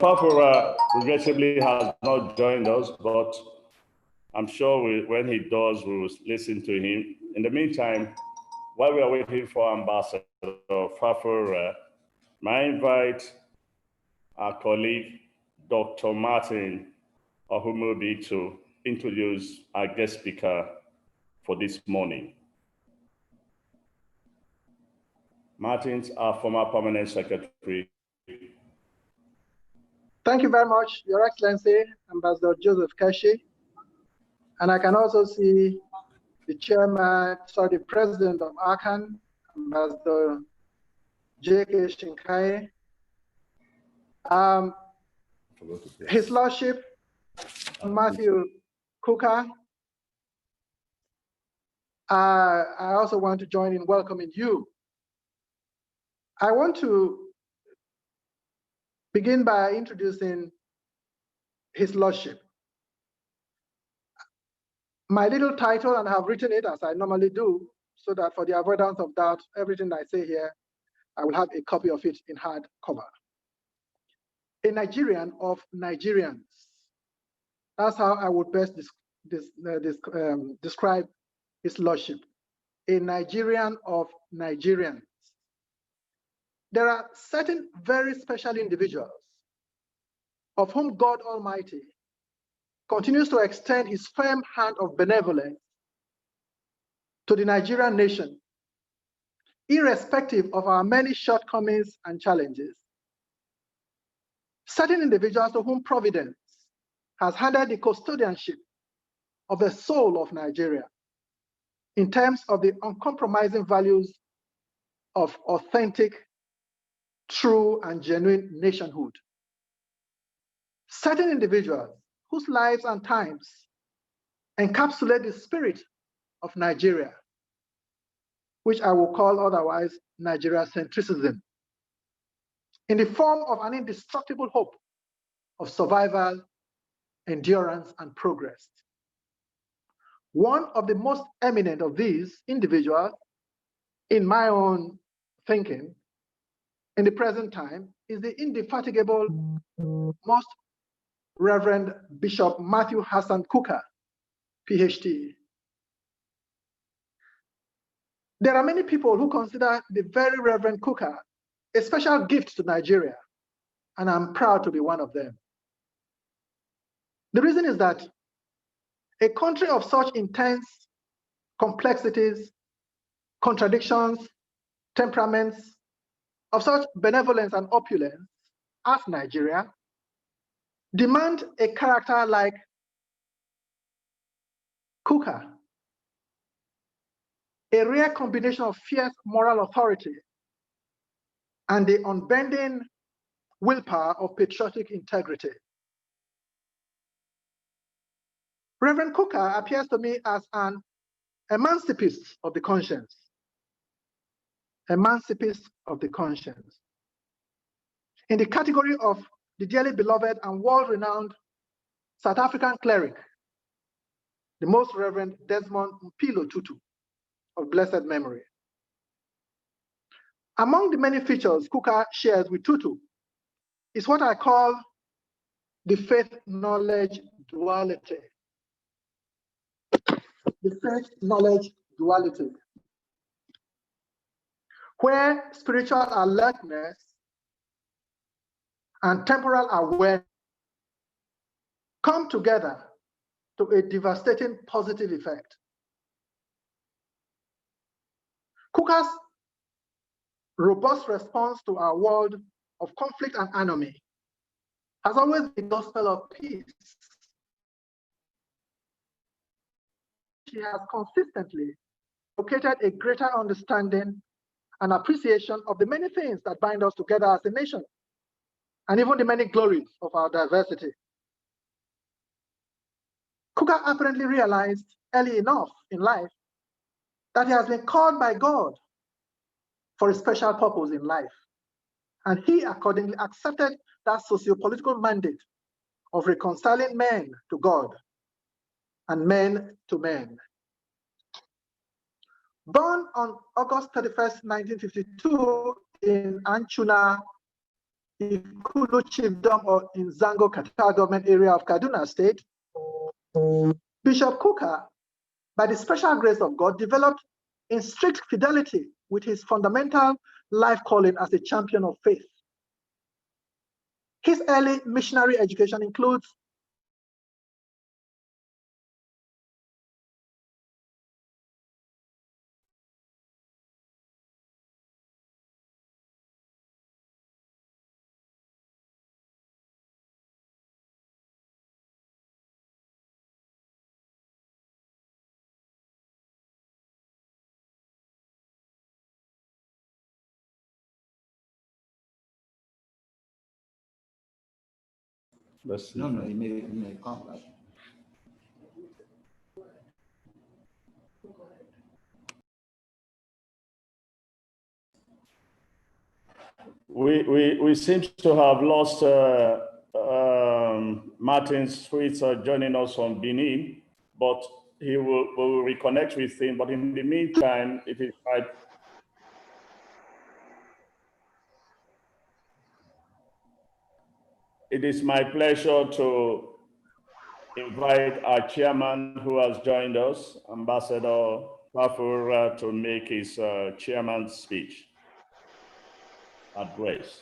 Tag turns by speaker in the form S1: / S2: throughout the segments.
S1: Fafura regrettably has not joined us, but I'm sure when he does, we will listen to him. In the meantime, while we are waiting for Ambassador Fafura, may I invite our colleague, Dr. Martin Ohumubi, to introduce our guest speaker for this morning. Martin's our former permanent secretary.
S2: Thank you very much, Your Excellency, Ambassador Joseph Keshi. And I can also see the the president of ARCAN, Ambassador J.K. Shinkai. His Lordship, Matthew Kukah. I also want to join in welcoming you. I want to begin by introducing His Lordship. My little title, and I have written it as I normally do, so that for the avoidance of doubt, everything I say here, I will have a copy of it in hard cover. A Nigerian of Nigerians. That's how I would best describe His Lordship. A Nigerian of Nigerians. There are certain very special individuals of whom God Almighty continues to extend His firm hand of benevolence to the Nigerian nation, irrespective of our many shortcomings and challenges. Certain individuals to whom Providence has handed the custodianship of the soul of Nigeria in terms of the uncompromising values of authentic, true, and genuine nationhood. Certain individuals whose lives and times encapsulate the spirit of Nigeria, which I will call otherwise Nigeria centricism, in the form of an indestructible hope of survival, endurance, and progress. One of the most eminent of these individuals, in my own thinking, in the present time, is the indefatigable, most Reverend Bishop Matthew Hassan Kukah, PhD. There are many people who consider the very Reverend Kukah a special gift to Nigeria, and I'm proud to be one of them. The reason is that a country of such intense complexities, contradictions, temperaments, of such benevolence and opulence as Nigeria, demand a character like Kukah, a rare combination of fierce moral authority and the unbending willpower of patriotic integrity. Reverend Kukah appears to me as an emancipist of the conscience. Emancipist of the conscience. In the category of the dearly beloved and world-renowned South African cleric, the Most Reverend Desmond Mpilo Tutu of blessed memory. Among the many features Kukah shares with Tutu is what I call the faith-knowledge duality. The faith-knowledge duality, where spiritual alertness and temporal awareness come together to a devastating positive effect. Kukah's robust response to our world of conflict and anomie has always been the gospel of peace. She has consistently located a greater understanding and appreciation of the many things that bind us together as a nation, and even the many glories of our diversity. Kukah apparently realized early enough in life that he has been called by God for a special purpose in life, and he accordingly accepted that socio-political mandate of reconciling men to God and men to men. Born on August 31st, 1952 in Anchuna, Ikulu Chiefdom or in Zango Katar government area of Kaduna State, Bishop Kukah, by the special grace of God, developed in strict fidelity with his fundamental life calling as a champion of faith. His early missionary education includes
S1: Let's see.
S3: No, it may come back.
S1: We seem to have lost Martin Switzer joining us from Benin, but we'll reconnect with him. But in the meantime, if it's right, it is my pleasure to invite our chairman who has joined us, Ambassador Fafura, to make his chairman's speech at Grace.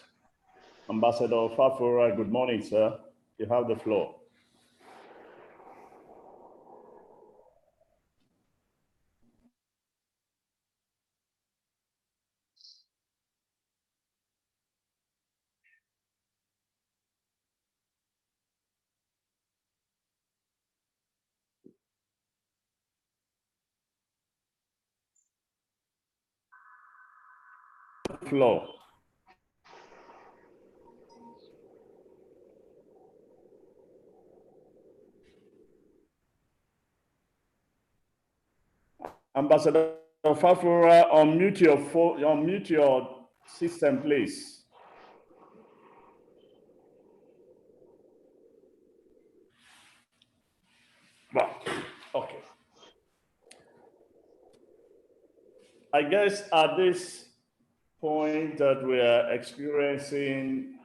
S1: Ambassador Fafura, good morning, sir. You have the floor. Floor. Ambassador Fafura, unmute your system, please. Well, okay. I guess at this point that we are experiencing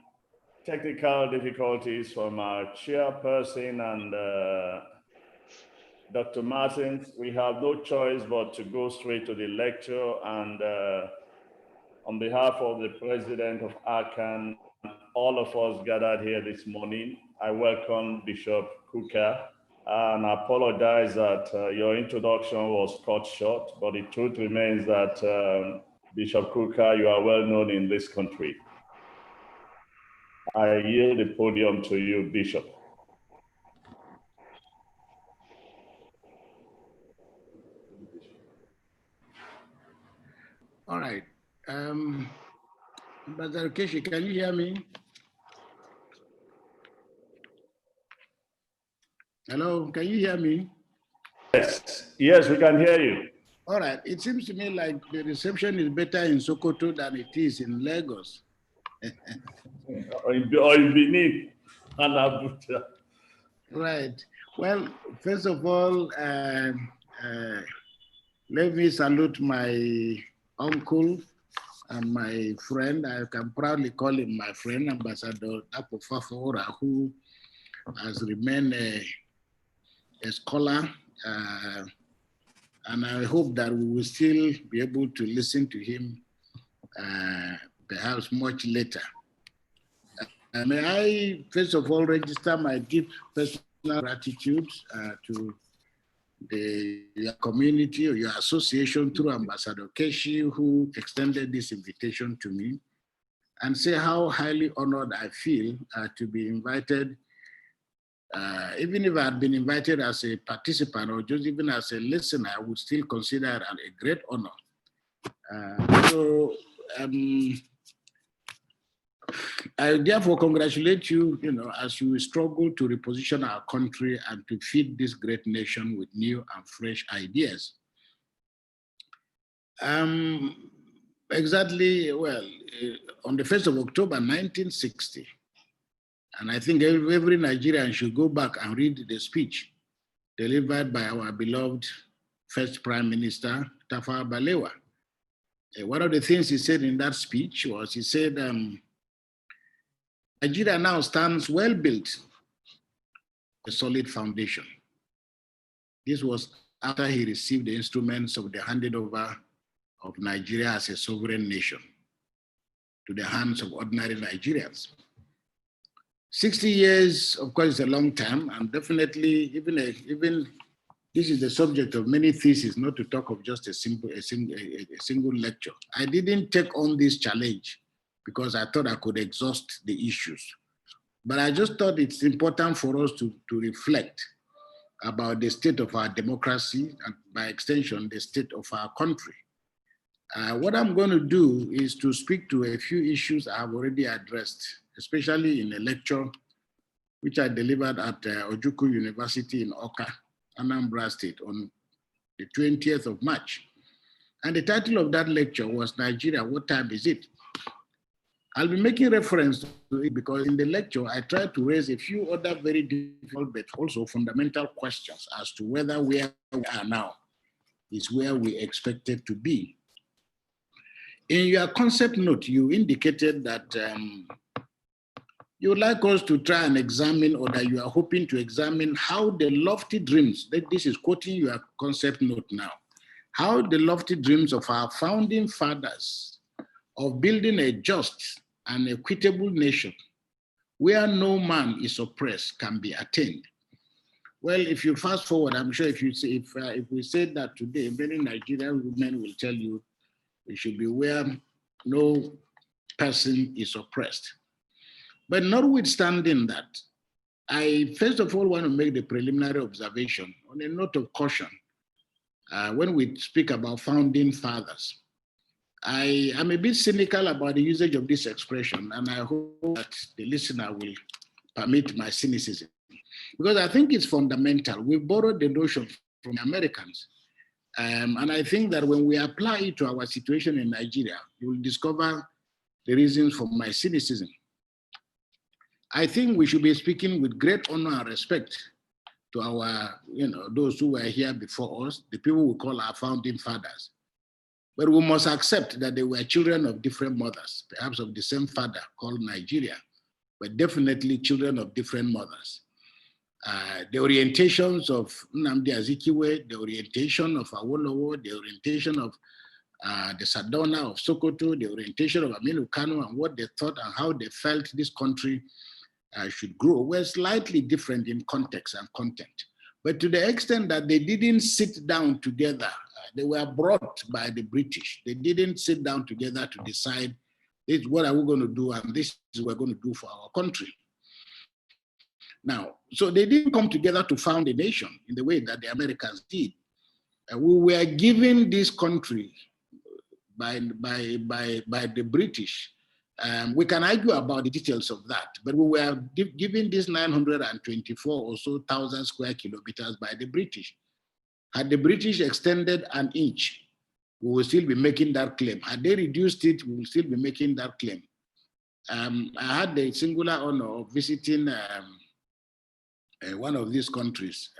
S1: technical difficulties from our chairperson and Dr. Martins, we have no choice but to go straight to the lecture. And on behalf of the president of ACAN, all of us gathered here this morning, I welcome Bishop Kukah and I apologize that your introduction was cut short, but the truth remains that Bishop Kukah, you are well known in this country. I yield the podium to you, Bishop.
S4: All right. Brother Keshi, can you hear me? Hello, can you hear me?
S1: Yes, we can hear you.
S4: All right. It seems to me like the reception is better in Sokoto than it is in Lagos.
S1: or in Benin and Abuja.
S4: Right. Well, first of all, let me salute my uncle and my friend. I can proudly call him my friend, Ambassador Dapo Fafora, who has remained a scholar. And I hope that we will still be able to listen to him perhaps much later. May I, first of all, register my deep personal gratitude to your community or your association through Ambassador Keshi, who extended this invitation to me, and say how highly honored I feel to be invited. Even if I had been invited as a participant or just even as a listener, I would still consider it a great honor. I therefore congratulate you, as you struggle to reposition our country and to feed this great nation with new and fresh ideas. Exactly, well, on the 1st of October, 1960, and I think every Nigerian should go back and read the speech delivered by our beloved first Prime Minister, Tafawa Balewa. One of the things he said in that speech was, he said, Nigeria now stands well built, a solid foundation. This was after he received the instruments of the handing over of Nigeria as a sovereign nation to the hands of ordinary Nigerians. 60 years, of course, is a long time, and definitely even this is the subject of many theses, not to talk of just a single lecture. I didn't take on this challenge because I thought I could exhaust the issues. But I just thought it's important for us to reflect about the state of our democracy and by extension, the state of our country. What I'm going to do is to speak to a few issues I have already addressed, especially in a lecture which I delivered at Ojukwu University in Awka, Anambra State on the 20th of March. And the title of that lecture was Nigeria, What Time Is It? I'll be making reference to it because in the lecture, I tried to raise a few other very difficult but also fundamental questions as to whether where we are now is where we expected to be. In your concept note, you indicated that you would like us to try and examine, or that you are hoping to examine, how the lofty dreams, this is quoting your concept note now, how the lofty dreams of our founding fathers of building a just and equitable nation where no man is oppressed can be attained. Well, if you fast forward, I'm sure if we say that today, many Nigerian women will tell you it should be where no person is oppressed. But notwithstanding that, I first of all want to make the preliminary observation on a note of caution when we speak about founding fathers. I am a bit cynical about the usage of this expression, and I hope that the listener will permit my cynicism, because I think it's fundamental. We borrowed the notion from the Americans, and I think that when we apply it to our situation in Nigeria, you will discover the reasons for my cynicism. I think we should be speaking with great honor and respect to our, those who were here before us, the people we call our founding fathers. But we must accept that they were children of different mothers, perhaps of the same father called Nigeria, but definitely children of different mothers. The orientations of Nnamdi Azikiwe, the orientation of Awolowo, the orientation of the Sadona of Sokoto, the orientation of Aminu Kano, and what they thought and how they felt this country should grow were slightly different in context and content. But to the extent that they didn't sit down together, they were brought by the British. They didn't sit down together to decide, this is what are we going to do, and this is what we're going to do for our country. Now, so they didn't come together to found a nation in the way that the Americans did. We were given this country by the British. We can argue about the details of that, but we were given this 924 or so thousand square kilometers by the British. Had the British extended an inch, we will still be making that claim. Had they reduced it, we will still be making that claim. I had the singular honor of visiting one of these countries,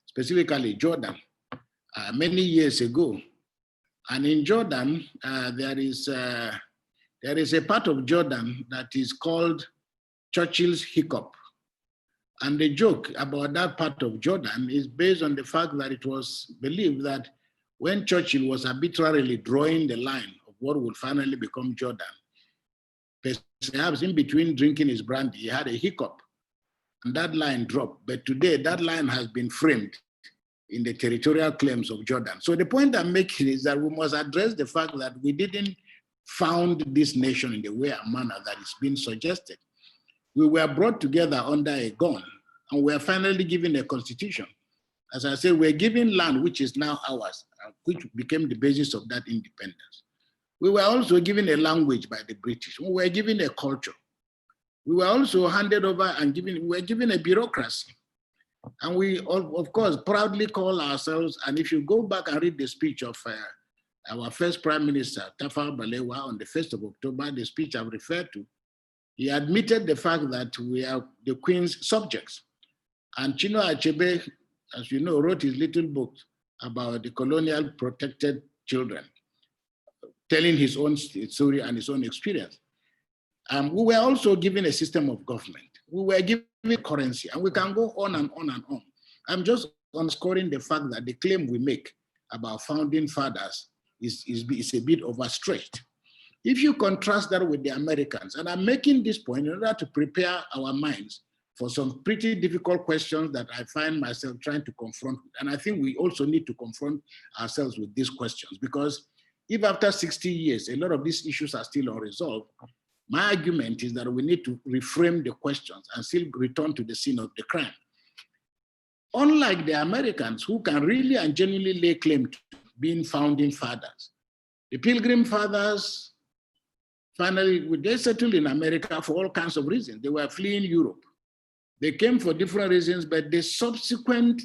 S4: specifically Jordan, many years ago. And in Jordan, there is a part of Jordan that is called Churchill's Hiccup. And the joke about that part of Jordan is based on the fact that it was believed that when Churchill was arbitrarily drawing the line of what would finally become Jordan, perhaps in between drinking his brandy, he had a hiccup, and that line dropped. But today, that line has been framed in the territorial claims of Jordan. So the point I'm making is that we must address the fact that we didn't found this nation in the way and manner that is being suggested. We were brought together under a gun, and we are finally given a constitution. As I said, we're given land which is now ours, which became the basis of that independence. We were also given a language by the British. We were given a culture. We were also handed over and we were given a bureaucracy. And we, of course, proudly call ourselves, and if you go back and read the speech of our first Prime Minister, Tafawa Balewa, on the 1st of October, the speech I've referred to, he admitted the fact that we are the Queen's subjects. And Chinua Achebe, as you know, wrote his little book about the colonial protected children, telling his own story and his own experience. We were also given a system of government. We were given currency, and we can go on and on and on. I'm just underscoring the fact that the claim we make about founding fathers is a bit overstretched. If you contrast that with the Americans, and I'm making this point in order to prepare our minds for some pretty difficult questions that I find myself trying to confront with. And I think we also need to confront ourselves with these questions, because if after 60 years, a lot of these issues are still unresolved, my argument is that we need to reframe the questions and still return to the scene of the crime. Unlike the Americans, who can really and genuinely lay claim to being founding fathers, the Pilgrim Fathers, finally, they settled in America for all kinds of reasons. They were fleeing Europe. They came for different reasons, but their subsequent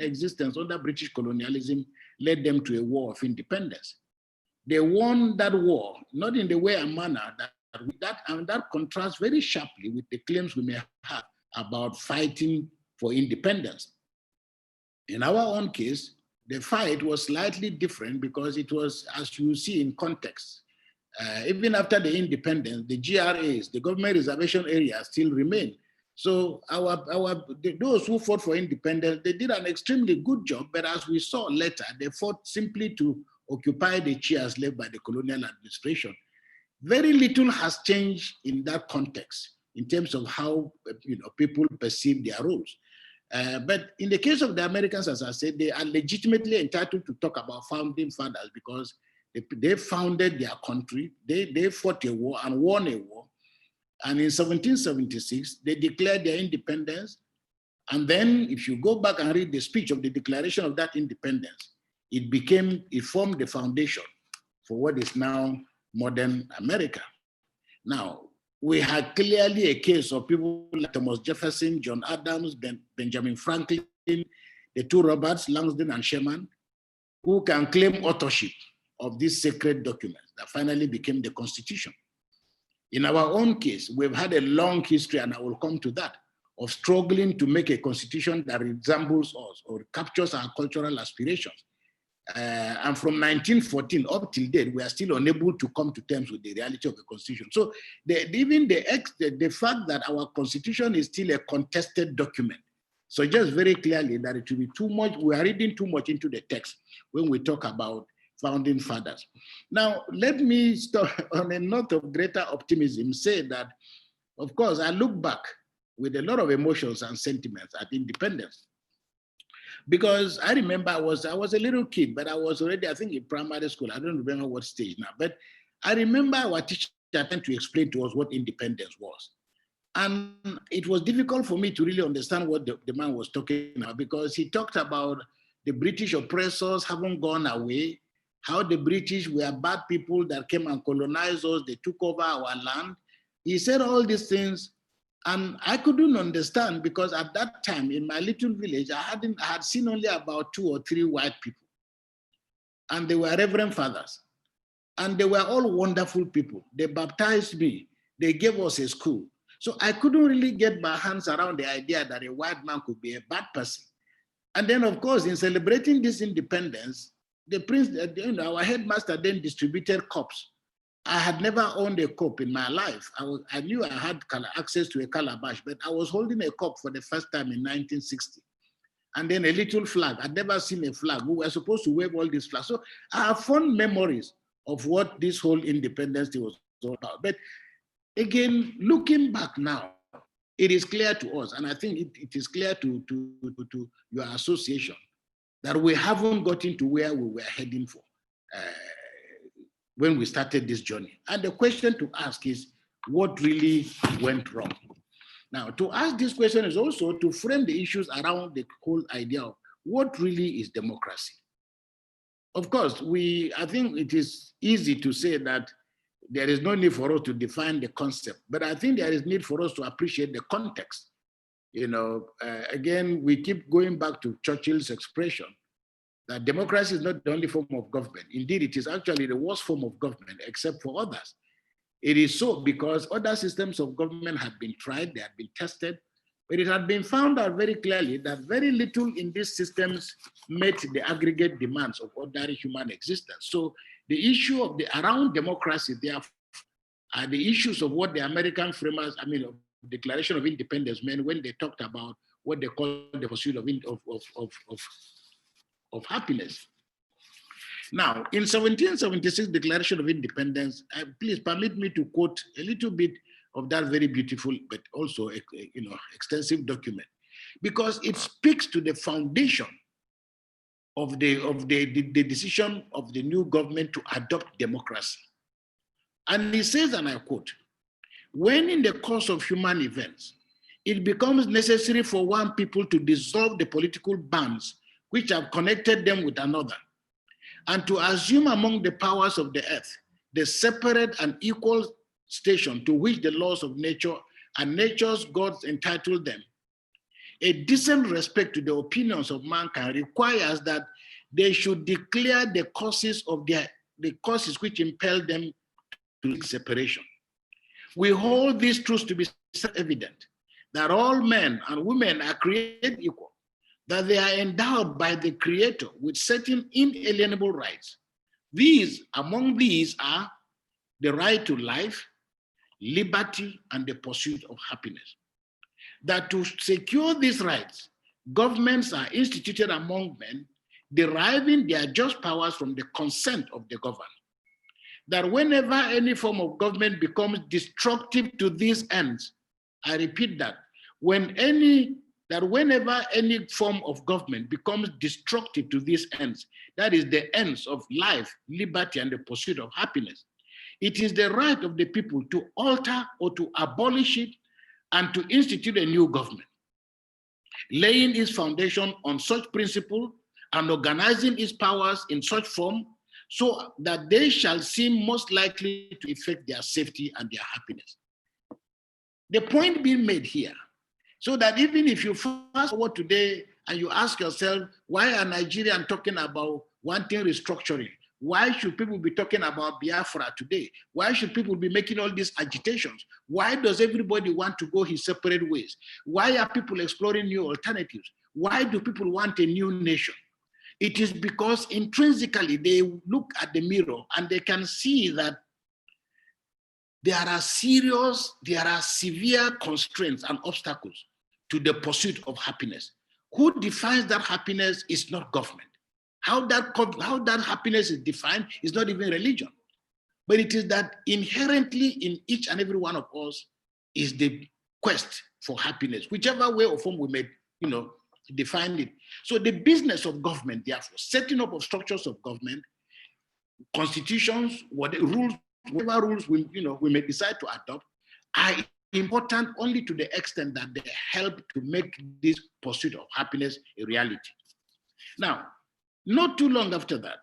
S4: existence under British colonialism led them to a war of independence. They won that war, not in the way and manner that contrasts very sharply with the claims we may have about fighting for independence. In our own case, the fight was slightly different because it was, as you see in context, even after the independence, the GRAs, the government reservation areas, still remain. So those who fought for independence, they did an extremely good job, but as we saw later, they fought simply to occupy the chairs left by the colonial administration. Very little has changed in that context in terms of how people perceive their roles. But in the case of the Americans, as I said, they are legitimately entitled to talk about founding fathers because they founded their country, they fought a war and won a war. And in 1776, they declared their independence. And then if you go back and read the speech of the declaration of that independence, it formed the foundation for what is now modern America. Now, we had clearly a case of people like Thomas Jefferson, John Adams, Benjamin Franklin, the two Roberts, Langston and Sherman, who can claim authorship of this sacred document that finally became the Constitution. In our own case, we've had a long history, and I will come to that, of struggling to make a constitution that resembles us or captures our cultural aspirations. And from 1914 up till date, we are still unable to come to terms with the reality of the constitution. So even the fact that our constitution is still a contested document suggests very clearly that it will be too much, we are reading too much into the text when we talk about founding fathers. Now, let me start on a note of greater optimism, say that, of course, I look back with a lot of emotions and sentiments at independence. Because I remember I was a little kid, but I was already, I think, in primary school. I don't remember what stage now, but I remember our teacher trying to explain to us what independence was. And it was difficult for me to really understand what the man was talking about, because he talked about the British oppressors haven't gone away, how the British were bad people that came and colonized us, they took over our land. He said all these things, and I couldn't understand, because at that time in my little village, I had seen only about 2 or 3 white people. And they were Reverend Fathers. And they were all wonderful people. They baptized me. They gave us a school. So I couldn't really get my hands around the idea that a white man could be a bad person. And then, of course, in celebrating this independence, the prince, our headmaster then distributed cups. I had never owned a cup in my life. I knew I had access to a calabash, but I was holding a cup for the first time in 1960. And then a little flag. I'd never seen a flag. We were supposed to wave all these flags. So I have fond memories of what this whole independence was all about. But again, looking back now, it is clear to us, and I think it is clear to your association, that we haven't gotten to where we were heading for when we started this journey. And the question to ask is, what really went wrong? Now, to ask this question is also to frame the issues around the whole idea of what really is democracy. Of course, I think it is easy to say that there is no need for us to define the concept, but I think there is need for us to appreciate the context. Again, we keep going back to Churchill's expression that democracy is not the only form of government. Indeed, it is actually the worst form of government, except for others. It is so because other systems of government have been tried, they have been tested, but it had been found out very clearly that very little in these systems met the aggregate demands of ordinary human existence. So the issue of around democracy, therefore, are the issues of what the American framers, of Declaration of Independence meant when they talked about what they call the pursuit of happiness. Now, in 1776 Declaration of Independence, please permit me to quote a little bit of that very beautiful but also extensive document, because it speaks to the foundation of the decision of the new government to adopt democracy. And he says, and I quote, "When in the course of human events, it becomes necessary for one people to dissolve the political bands which have connected them with another, and to assume among the powers of the earth the separate and equal station to which the laws of nature and nature's gods entitle them, a decent respect to the opinions of mankind requires that they should declare the causes which impel them to separation. We hold these truths to be self-evident, that all men and women are created equal, that they are endowed by the Creator with certain inalienable rights. Among these are the right to life, liberty, and the pursuit of happiness. That to secure these rights, governments are instituted among men, deriving their just powers from the consent of the governed. That whenever any form of government becomes destructive to these ends, I repeat that, whenever any form of government becomes destructive to these ends, that is the ends of life, liberty, and the pursuit of happiness, it is the right of the people to alter or to abolish it and to institute a new government, laying its foundation on such principle and organizing its powers in such form so that they shall seem most likely to effect their safety and their happiness. The point being made here, so that even if you fast forward today and you ask yourself, why are Nigerians talking about wanting restructuring? Why should people be talking about Biafra today? Why should people be making all these agitations? Why does everybody want to go his separate ways? Why are people exploring new alternatives? Why do people want a new nation? It is because intrinsically they look at the mirror and they can see that there are severe constraints and obstacles to the pursuit of happiness. Who defines that happiness is not government. How that happiness is defined is not even religion, but it is that inherently in each and every one of us is the quest for happiness, whichever way or form we may, define it. So the business of government, therefore, setting up of structures of government, constitutions, whatever rules we may decide to adopt, are important only to the extent that they help to make this pursuit of happiness a reality. Now, not too long after that,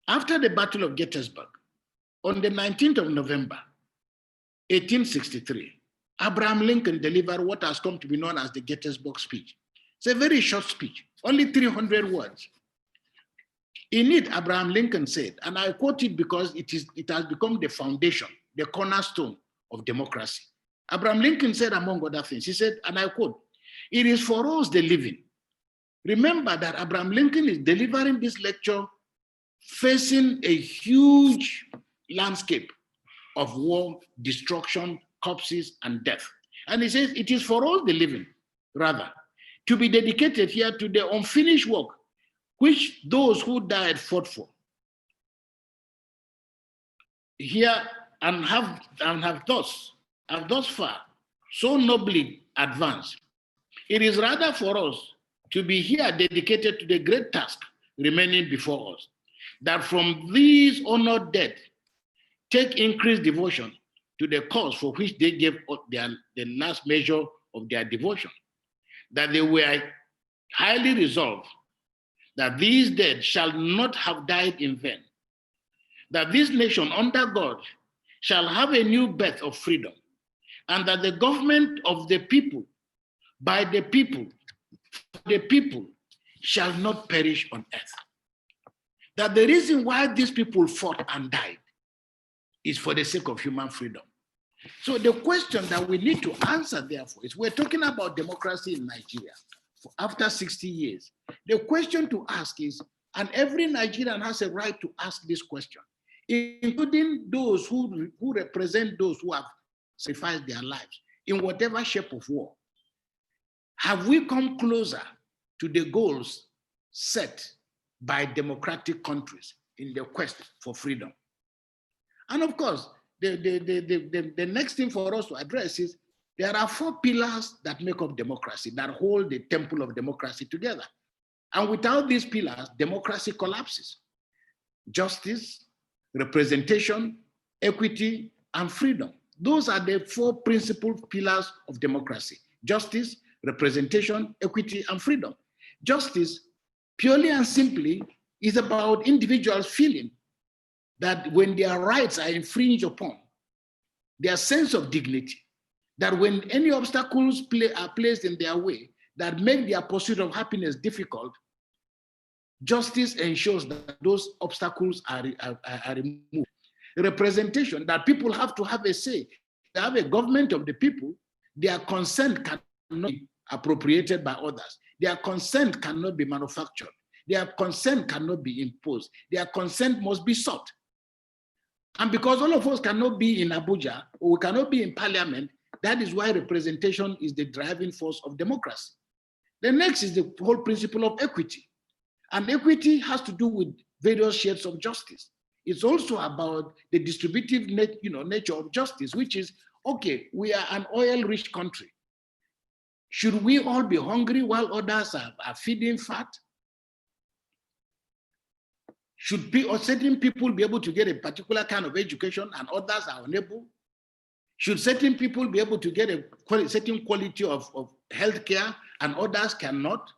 S4: after the Battle of Gettysburg, on the 19th of November, 1863, Abraham Lincoln delivered what has come to be known as the Gettysburg speech. It's a very short speech, only 300 words. In it, Abraham Lincoln said, and I quote it because it has become the foundation, the cornerstone of democracy. Abraham Lincoln said, among other things, he said, and I quote, "It is for us the living." Remember that Abraham Lincoln is delivering this lecture facing a huge landscape of war, destruction, corpses, and death. And he says, it is for all the living, rather, to be dedicated here to the unfinished work which those who died fought for. Here and have thus far so nobly advanced. It is rather for us to be here dedicated to the great task remaining before us, that from these honored dead take increased devotion to the cause for which they gave the last measure of their devotion, that they were highly resolved that these dead shall not have died in vain, that this nation under God shall have a new birth of freedom, and that the government of the people, by the people, for the people, shall not perish on earth. That the reason why these people fought and died is for the sake of human freedom. So the question that we need to answer, therefore, is we're talking about democracy in Nigeria after 60 years. The question to ask is, and every Nigerian has a right to ask this question, including those who represent those who have sacrificed their lives in whatever shape of war. Have we come closer to the goals set by democratic countries in the quest for freedom? And of course, the next thing for us to address is there are 4 pillars that make up democracy, that hold the temple of democracy together. And without these pillars, democracy collapses. Justice, representation, equity, and freedom. Those are the 4 principal pillars of democracy: justice, representation, equity, and freedom. Justice, purely and simply, is about individuals feeling that when their rights are infringed upon, their sense of dignity, that when any obstacles are placed in their way that make their pursuit of happiness difficult, justice ensures that those obstacles are removed. Representation, that people have to have a say. They have a government of the people, their consent cannot be appropriated by others. Their consent cannot be manufactured. Their consent cannot be imposed. Their consent must be sought. And because all of us cannot be in Abuja, or we cannot be in parliament, that is why representation is the driving force of democracy. The next is the whole principle of equity. And equity has to do with various shades of justice. It's also about the distributive nature of justice, which is, okay, we are an oil-rich country. Should we all be hungry while others are feeding fat? Should certain people be able to get a particular kind of education and others are unable? Should certain people be able to get a certain quality of healthcare and others cannot?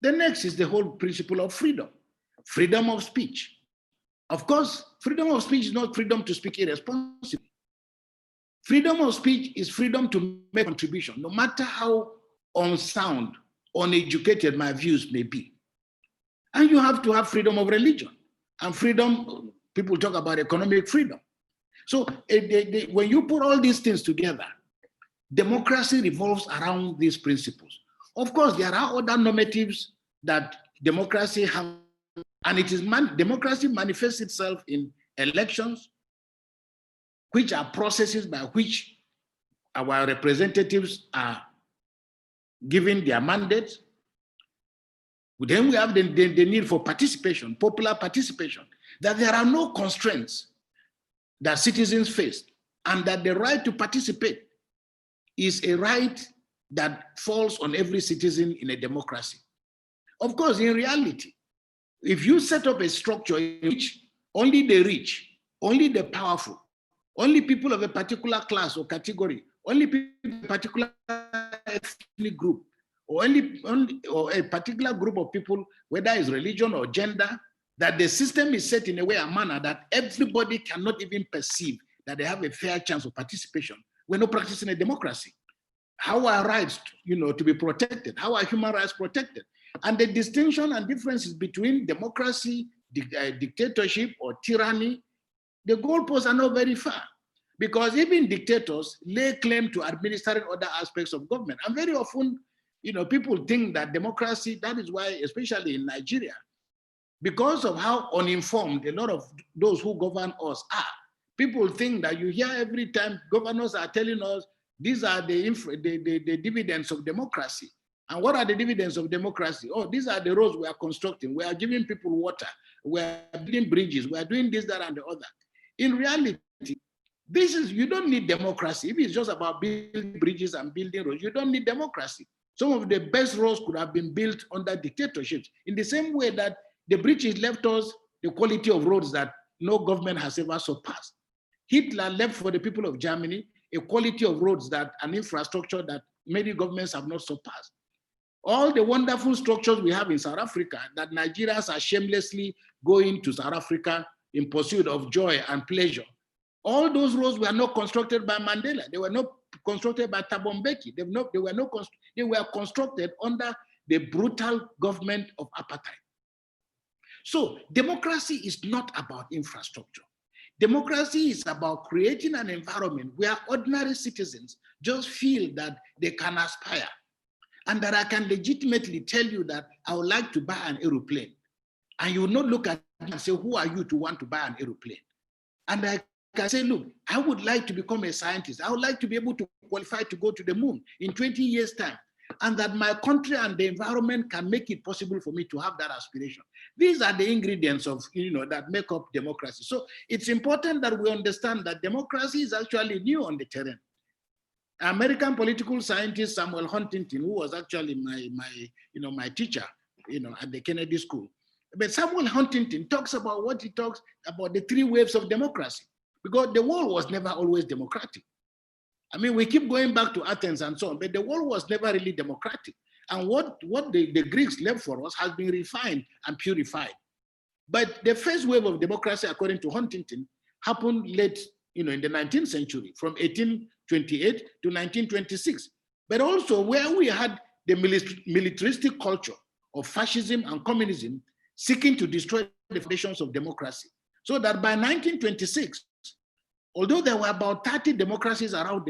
S4: The next is the whole principle of freedom. Freedom of speech. Of course, freedom of speech is not freedom to speak irresponsibly. Freedom of speech is freedom to make contribution, no matter how unsound, uneducated my views may be. And you have to have freedom of religion. And freedom, people talk about economic freedom. So when you put all these things together, democracy revolves around these principles. Of course, there are other normatives that democracy has, and democracy manifests itself in elections, which are processes by which our representatives are given their mandates. Then we have the need for participation, popular participation, that there are no constraints that citizens face, and that the right to participate is a right that falls on every citizen in a democracy. Of course, in reality, if you set up a structure in which only the rich, only the powerful, only people of a particular class or category, only people of a particular ethnic group, or a particular group of people, whether it's religion or gender, that the system is set in a way, a manner that everybody cannot even perceive that they have a fair chance of participation, we're not practicing a democracy. How are rights, to be protected? How are human rights protected? And the distinction and differences between democracy, dictatorship, or tyranny, the goalposts are not very far. Because even dictators lay claim to administering other aspects of government. And very often, people think that democracy, that is why, especially in Nigeria, because of how uninformed a lot of those who govern us are, people think that you hear every time governors are telling us these are the dividends of democracy. And what are the dividends of democracy? Oh, these are the roads we are constructing. We are giving people water. We are building bridges. We are doing this, that, and the other. In reality, you don't need democracy. If it's just about building bridges and building roads, you don't need democracy. Some of the best roads could have been built under dictatorships, in the same way that the British left us the quality of roads that no government has ever surpassed. Hitler left for the people of Germany a quality of roads and infrastructure that many governments have not surpassed. All the wonderful structures we have in South Africa that Nigerians are shamelessly going to South Africa in pursuit of joy and pleasure, all those roads were not constructed by Mandela. They were not constructed by Thabo Mbeki. They were constructed under the brutal government of apartheid. So democracy is not about infrastructure. Democracy is about creating an environment where ordinary citizens just feel that they can aspire, and that I can legitimately tell you that I would like to buy an aeroplane. And you will not look at and say, who are you to want to buy an aeroplane? And I can say, look, I would like to become a scientist. I would like to be able to qualify to go to the moon in 20 years' time. And that my country and the environment can make it possible for me to have that aspiration. These are the ingredients of, that make up democracy. So it's important that we understand that democracy is actually new on the terrain. American political scientist Samuel Huntington, who was actually my teacher, at the Kennedy School. But Samuel Huntington talks about what he talks about, the 3 waves of democracy, because the world was never always democratic. I mean, we keep going back to Athens and so on, but the world was never really democratic. And what the Greeks left for us has been refined and purified. But the first wave of democracy, according to Huntington, happened late, in the 19th century, from 1828 to 1926. But also where we had the militaristic culture of fascism and communism seeking to destroy the foundations of democracy. So that by 1926, although there were about 30 democracies around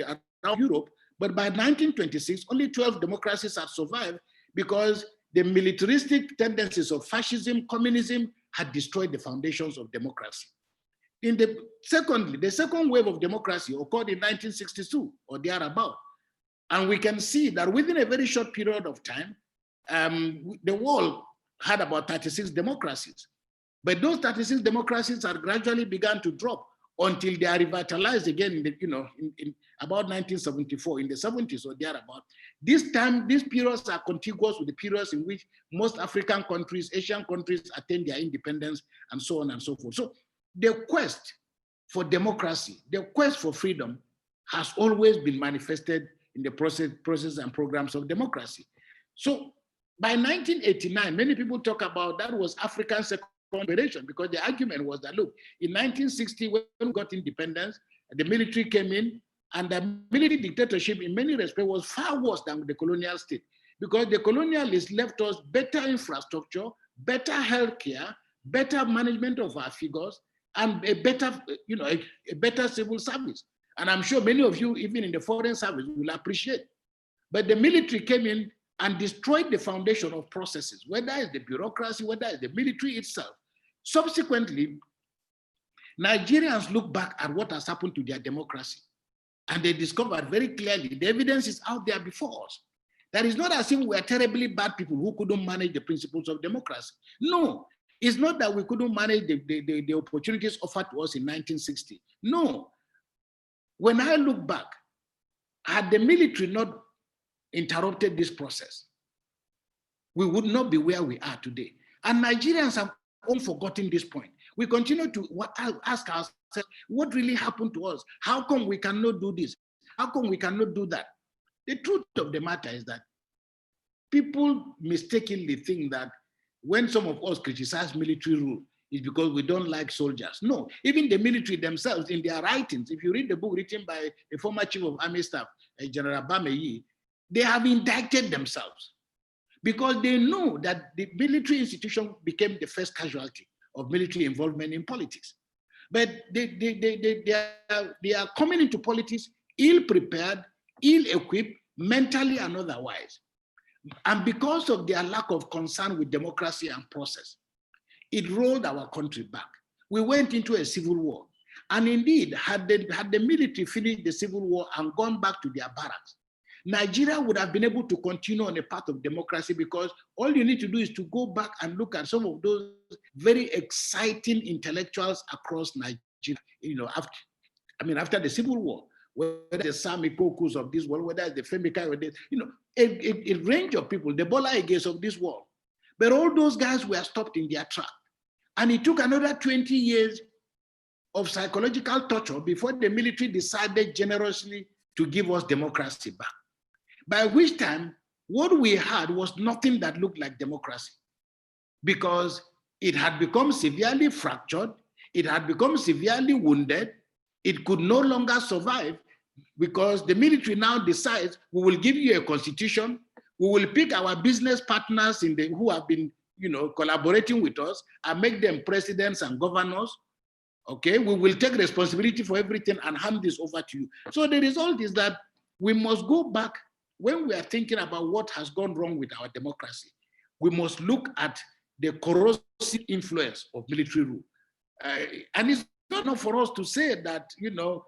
S4: Europe, but by 1926, only 12 democracies had survived because the militaristic tendencies of fascism, communism had destroyed the foundations of democracy. The second wave of democracy occurred in 1962 or thereabout. And we can see that within a very short period of time, the world had about 36 democracies. But those 36 democracies had gradually begun to drop until they are revitalized again in about 1974, in the 70s or thereabout. These periods are contiguous with the periods in which most African countries, Asian countries attain their independence and so on and so forth. So the quest for democracy, the quest for freedom has always been manifested in the process and programs of democracy. So by 1989, many people talk about that was African second generation, because the argument was that, look, in 1960, when we got independence, the military came in, and the military dictatorship in many respects was far worse than the colonial state, because the colonialists left us better infrastructure, better healthcare, better management of our figures, and a better civil service. And I'm sure many of you, even in the foreign service, will appreciate. But the military came in and destroyed the foundation of processes, whether it's the bureaucracy, whether it's the military itself. Subsequently, Nigerians look back at what has happened to their democracy, and they discovered very clearly, the evidence is out there before us. That is not as if we are terribly bad people who couldn't manage the principles of democracy. No, it's not that we couldn't manage the opportunities offered to us in 1960. No. When I look back, had the military not interrupted this process, we would not be where we are today. And Nigerians have all forgotten this point. We continue to ask ourselves, what really happened to us? How come we cannot do this? How come we cannot do that? The truth of the matter is that people mistakenly think that when some of us criticize military rule, it's because we don't like soldiers. No, even the military themselves in their writings, if you read the book written by a former chief of army staff, General Bameyi, they have indicted themselves because they know that the military institution became the first casualty of military involvement in politics. But they are coming into politics ill-prepared, ill-equipped, mentally and otherwise. And because of their lack of concern with democracy and process, it rolled our country back. We went into a civil war. And indeed, had the military finished the civil war and gone back to their barracks, Nigeria would have been able to continue on a path of democracy, because all you need to do is to go back and look at some of those very exciting intellectuals across Nigeria, after the Civil War, whether the Sami Kokus of this world, whether it's the Femika, or this, a range of people, the Bola Iges of this world. But all those guys were stopped in their track. And it took another 20 years of psychological torture before the military decided generously to give us democracy back. By which time, what we had was nothing that looked like democracy, because it had become severely fractured, it had become severely wounded, it could no longer survive, because the military now decides, we will give you a constitution, we will pick our business partners who have been collaborating with us and make them presidents and governors. Okay, we will take responsibility for everything and hand this over to you. So the result is that we must go back. When we are thinking about what has gone wrong with our democracy, we must look at the corrosive influence of military rule. And it's not enough for us to say that,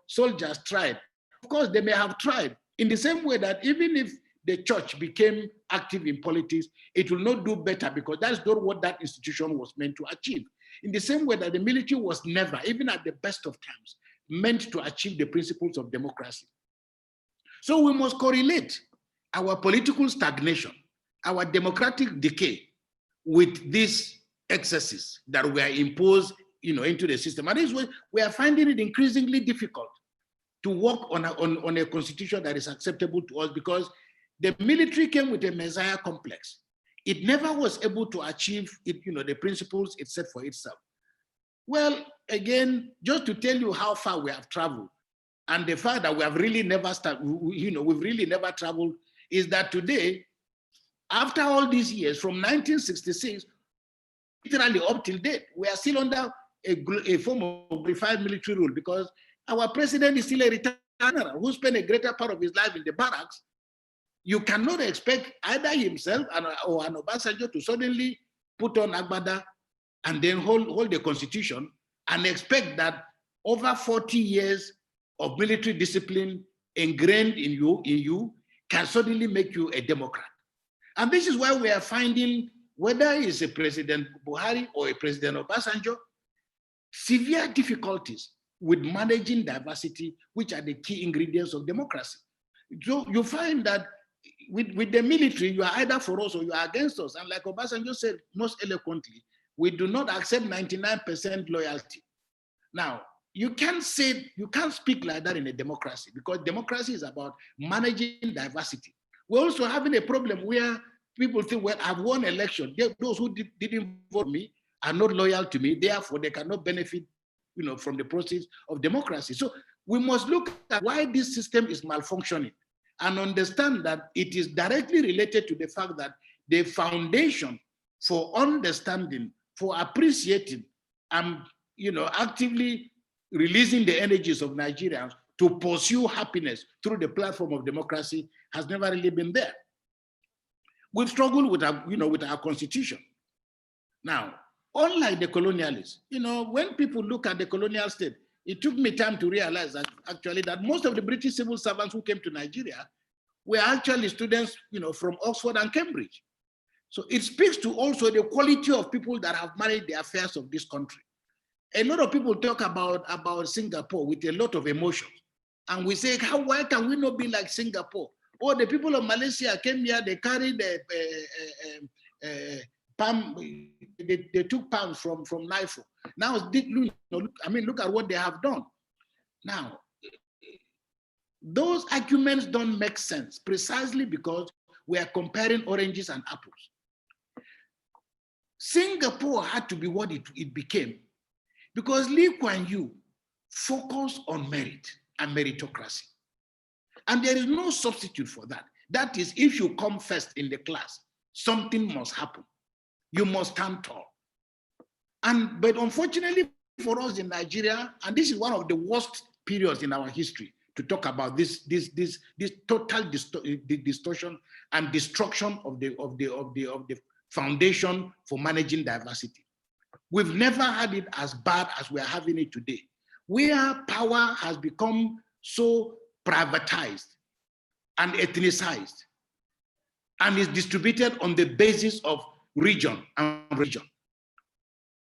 S4: soldiers tried. Of course, they may have tried, in the same way that even if the church became active in politics, it will not do better, because that's not what that institution was meant to achieve. In the same way that the military was never, even at the best of times, meant to achieve the principles of democracy. So we must correlate our political stagnation, our democratic decay, with these excesses that were imposed, into the system. And this way, we are finding it increasingly difficult to work on a constitution that is acceptable to us, because the military came with a messiah complex. It never was able to achieve it, the principles it set for itself. Well, again, just to tell you how far we have traveled, and the fact that we have really never we've really never traveled, is that today, after all these years, from 1966, literally up till date, we are still under a form of glorified military rule, because our president is still a retired general who spent a greater part of his life in the barracks. You cannot expect either himself or an Obasanjo to suddenly put on agbada and then hold the constitution and expect that over 40 years of military discipline ingrained in you can suddenly make you a Democrat. And this is why we are finding, whether it's a President Buhari or a President Obasanjo, severe difficulties with managing diversity, which are the key ingredients of democracy. So you find that with the military, you are either for us or you are against us. And like Obasanjo said most eloquently, we do not accept 99% loyalty. Now, you can't speak like that in a democracy, because democracy is about managing diversity. We're also having a problem where people think, well, I've won election. Those who didn't vote me are not loyal to me, therefore they cannot benefit, from the process of democracy. So we must look at why this system is malfunctioning and understand that it is directly related to the fact that the foundation for understanding, for appreciating, and actively releasing the energies of Nigerians to pursue happiness through the platform of democracy has never really been there. We've struggled with our constitution. Now, unlike the colonialists, when people look at the colonial state, it took me time to realize that actually that most of the British civil servants who came to Nigeria were actually students, from Oxford and Cambridge. So it speaks to also the quality of people that have managed the affairs of this country. A lot of people talk about Singapore with a lot of emotion. And we say, why can we not be like Singapore? Oh, the people of Malaysia came here, they carried palm, they took palms from NIFO. Now, look at what they have done. Now, those arguments don't make sense precisely because we are comparing oranges and apples. Singapore had to be what it became because Lee Kuan Yew focused on merit and meritocracy. And there is no substitute for that. That is, if you come first in the class, something must happen. You must stand tall. But unfortunately for us in Nigeria, and this is one of the worst periods in our history to talk about this total distortion and destruction of the foundation for managing diversity. We've never had it as bad as we are having it today, where power has become so privatized and ethnicized and is distributed on the basis of region and region.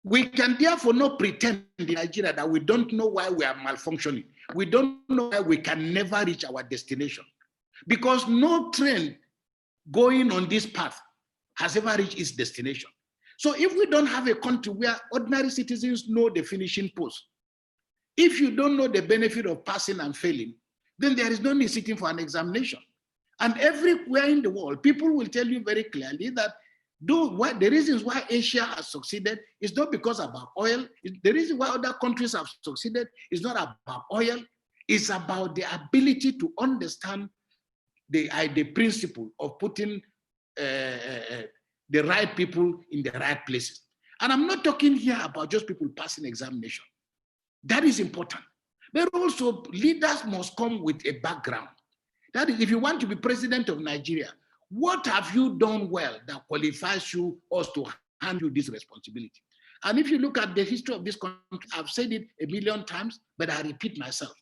S4: We can therefore not pretend in Nigeria that we don't know why we are malfunctioning. We don't know why we can never reach our destination, because no train going on this path has ever reached its destination. So if we don't have a country where ordinary citizens know the finishing post, if you don't know the benefit of passing and failing, then there is no need sitting for an examination. And everywhere in the world, people will tell you very clearly that the reasons why Asia has succeeded is not because about oil. The reason why other countries have succeeded is not about oil. It's about the ability to understand the principle of putting the right people in the right places. And I'm not talking here about just people passing examination. That is important. But also leaders must come with a background. That is, if you want to be president of Nigeria, what have you done well that qualifies us to handle this responsibility. And if you look at the history of this country, I've said it a million times, but I repeat myself.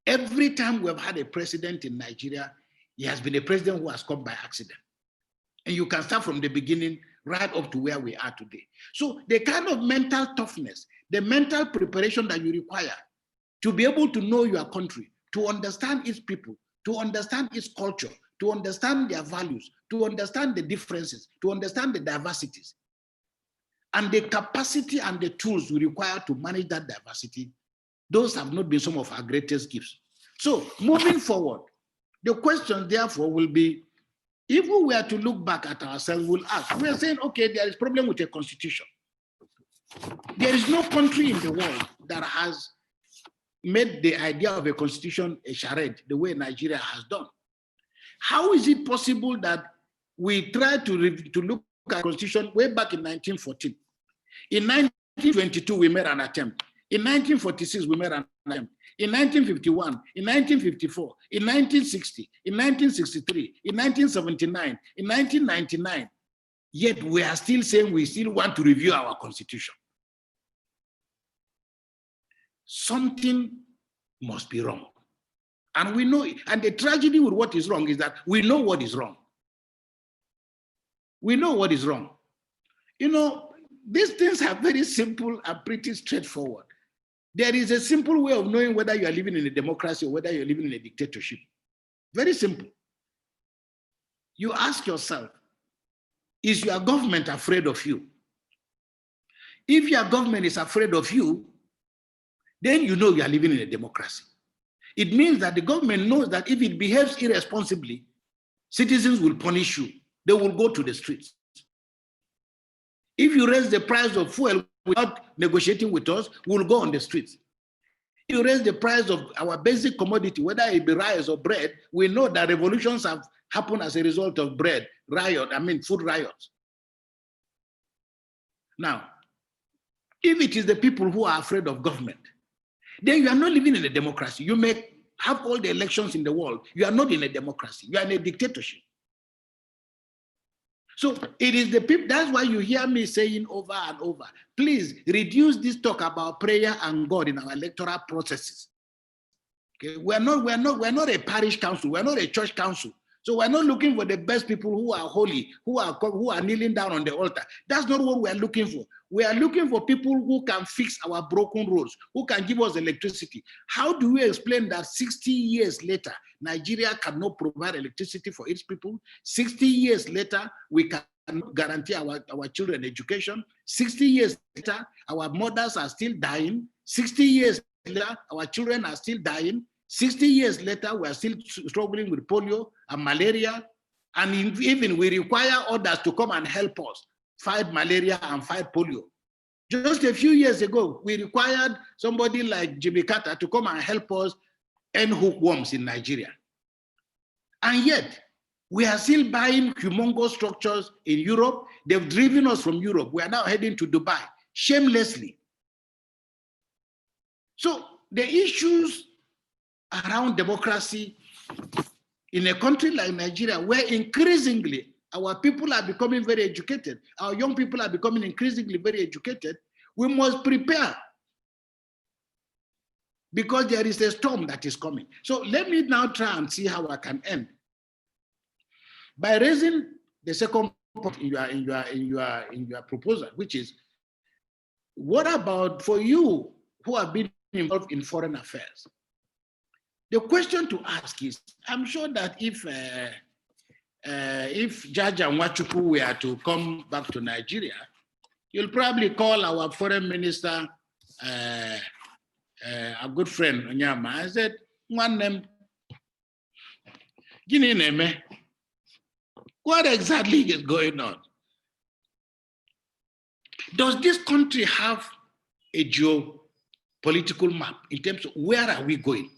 S4: Every time we've had a president in Nigeria, he has been a president who has come by accident. And you can start from the beginning right up to where we are today. So the kind of mental toughness, the mental preparation that you require to be able to know your country, to understand its people, to understand its culture, to understand their values, to understand the differences, to understand the diversities, and the capacity and the tools we require to manage that diversity, those have not been some of our greatest gifts. So moving forward, the question therefore will be, if we were to look back at ourselves, we'll ask, we're saying, okay, there is a problem with the constitution. There is no country in the world that has made the idea of a constitution a charade the way Nigeria has done. How is it possible that we tried to look at the constitution way back in 1914? In 1922, we made an attempt. In 1946, we made an attempt. In 1951, in 1954, in 1960, in 1963, in 1979, in 1999, yet we are still saying we still want to review our constitution. Something must be wrong. And we know it. And the tragedy with what is wrong is that we know what is wrong. We know what is wrong. You know, these things are very simple and pretty straightforward. There is a simple way of knowing whether you are living in a democracy or whether you're living in a dictatorship. Very simple. You ask yourself, is your government afraid of you? If your government is afraid of you, then you know you are living in a democracy. It means that the government knows that if it behaves irresponsibly, citizens will punish you. They will go to the streets. If you raise the price of fuel without negotiating with us, we'll go on the streets. If you raise the price of our basic commodity, whether it be rice or bread, we know that revolutions have happened as a result of food riots. Now, if it is the people who are afraid of government, then you are not living in a democracy. You may have all the elections in the world. You are not in a democracy. You are in a dictatorship. So it is the people, that's why you hear me saying over and over, please reduce this talk about prayer and God in our electoral processes. Okay, we're not a parish council, we're not a church council. So we're not looking for the best people who are holy, who are kneeling down on the altar. That's not what we're looking for. We are looking for people who can fix our broken roads, who can give us electricity. How do we explain that 60 years later, Nigeria cannot provide electricity for its people? 60 years later, we cannot guarantee our children education. 60 years later, our mothers are still dying. 60 years later, our children are still dying. 60 years later, we are still struggling with polio and malaria. And even we require others to come and help us fight malaria and fight polio. Just a few years ago, we required somebody like Jimmy Carter to come and help us end hookworms in Nigeria. And yet, we are still buying humongous structures in Europe. They've driven us from Europe. We are now heading to Dubai, shamelessly. So the issues around democracy in a country like Nigeria, where increasingly our people are becoming very educated, our young people are becoming increasingly very educated, we must prepare because there is a storm that is coming. So let me now try and see how I can end. By raising the second point in your proposal, which is, what about for you who have been involved in foreign affairs? The question to ask is, I'm sure that if Jaja Nwachukwu were to come back to Nigeria, you'll probably call our foreign minister, a good friend, Onyama. I said, one name, Gini Neme, what exactly is going on? Does this country have a geopolitical map in terms of where are we going?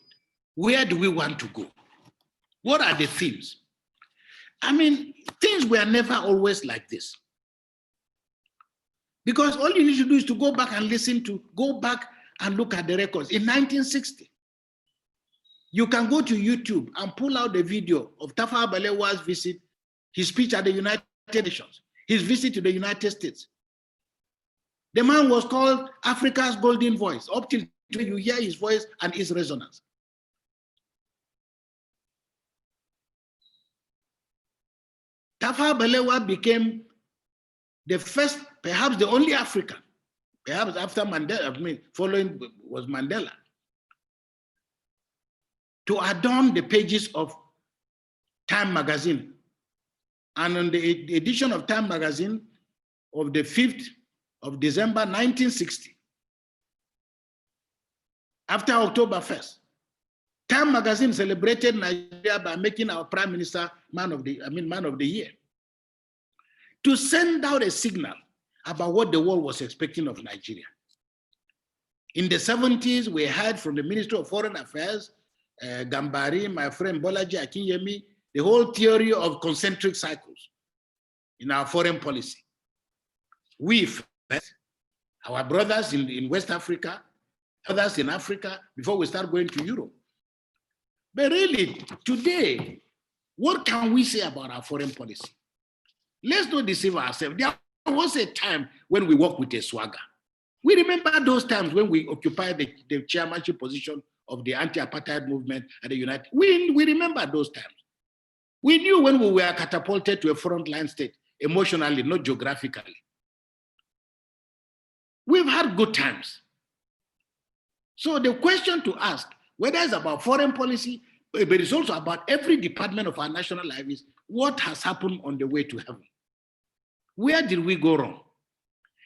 S4: Where do we want to go? What are the themes? I mean, things were never always like this. Because all you need to do is to go back and go back and look at the records. In 1960, you can go to YouTube and pull out the video of Tafawa Balewa's visit, his speech at the United Nations. his visit to the United States. The man was called Africa's golden voice. Up till today, you hear his voice and his resonance. Tafawa Balewa became the first, perhaps the only African, perhaps after Mandela, following was Mandela, to adorn the pages of Time magazine. And on the edition of Time magazine of the 5th of December 1960, after October 1st, Time magazine celebrated Nigeria by making our prime minister man of the year, to send out a signal about what the world was expecting of Nigeria. In the 70s, we heard from the Ministry of Foreign Affairs, Gambari, my friend Bolaji Akinyemi, the whole theory of concentric cycles in our foreign policy. We first, our brothers in West Africa, others in Africa, before we start going to Europe. But really, today, what can we say about our foreign policy? Let's not deceive ourselves. There was a time when we worked with a swagger. We remember those times when we occupied the chairmanship position of the anti-apartheid movement at the United. We remember those times. We knew when we were catapulted to a frontline state, emotionally, not geographically. We've had good times. So the question to ask, whether it's about foreign policy, but it's also about every department of our national life, is what has happened on the way to heaven? Where did we go wrong?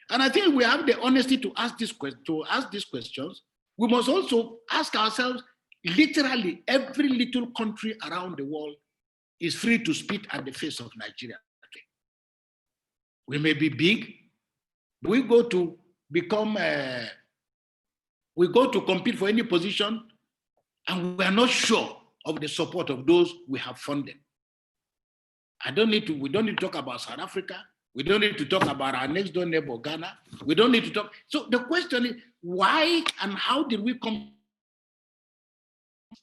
S4: And I think we have the honesty to ask these questions. We must also ask ourselves, literally every little country around the world is free to spit at the face of Nigeria. We may be big. We go to compete for any position, and we are not sure of the support of those we have funded. We don't need to talk about South Africa. We don't need to talk about our next door neighbor, Ghana. We don't need to talk. So the question is, why and how did we come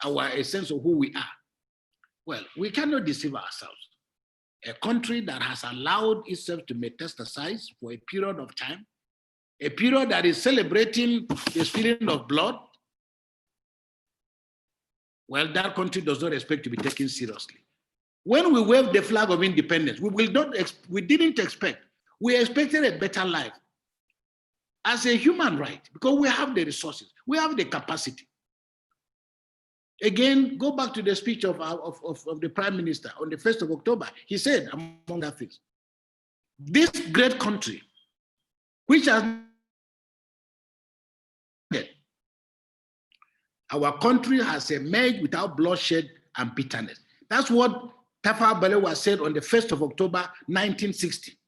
S4: a sense of who we are? Well, we cannot deceive ourselves. A country that has allowed itself to metastasize for a period of time, a period that is celebrating the spilling of blood, well, that country does not expect to be taken seriously. When we waved the flag of independence, we didn't expect. We expected a better life as a human right, because we have the resources, we have the capacity. Again, go back to the speech of the Prime Minister on the 1st of October. He said, among other things, this great country, which has our country has emerged without bloodshed and bitterness. That's what Tafawa Balewa said on the 1st of October, 1960.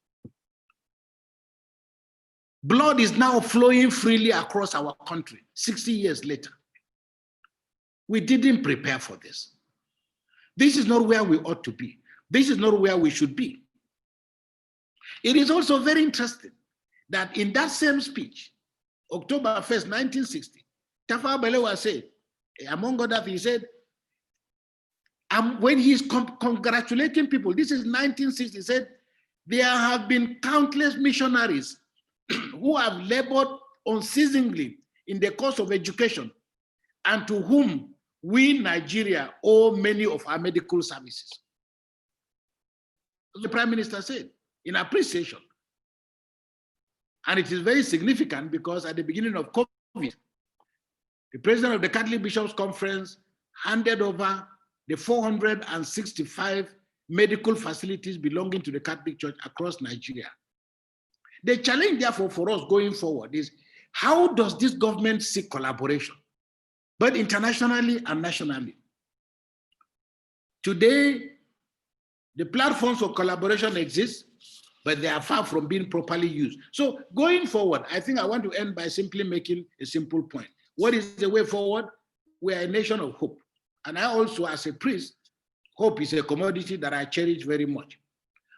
S4: Blood is now flowing freely across our country, 60 years later. We didn't prepare for this. This is not where we ought to be. This is not where we should be. It is also very interesting that in that same speech, October 1st, 1960, Tafawa Balewa said, among other things, he said, when he's congratulating people, this is 1960, he said, there have been countless missionaries who have labored unceasingly in the course of education and to whom we, Nigeria, owe many of our medical services. The Prime Minister said, in appreciation. And it is very significant because at the beginning of COVID, the president of the Catholic Bishops' Conference handed over the 465 medical facilities belonging to the Catholic Church across Nigeria. The challenge, therefore, for us going forward is, how does this government seek collaboration, both internationally and nationally? Today, the platforms for collaboration exist, but they are far from being properly used. So going forward, I think I want to end by simply making a simple point. What is the way forward? We are a nation of hope. And I also, as a priest, hope is a commodity that I cherish very much.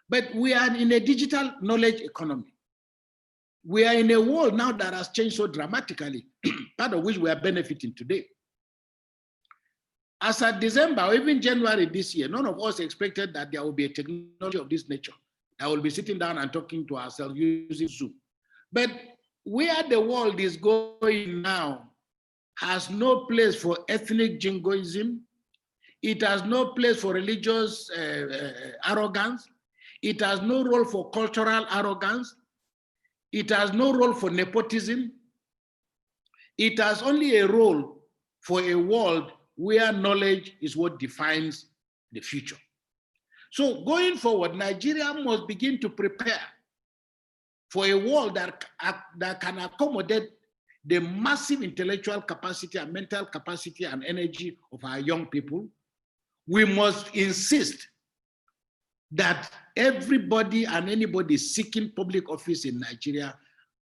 S4: But we are in a digital knowledge economy. We are in a world now that has changed so dramatically, part of which we are benefiting today. As at December or even January this year, none of us expected that there would be a technology of this nature I will be sitting down and talking to ourselves using Zoom. But where the world is going now has no place for ethnic jingoism. It has no place for religious arrogance. It has no role for cultural arrogance. It has no role for nepotism. It has only a role for a world where knowledge is what defines the future. So going forward, Nigeria must begin to prepare for a world that can accommodate the massive intellectual capacity and mental capacity and energy of our young people. We must insist that everybody and anybody seeking public office in Nigeria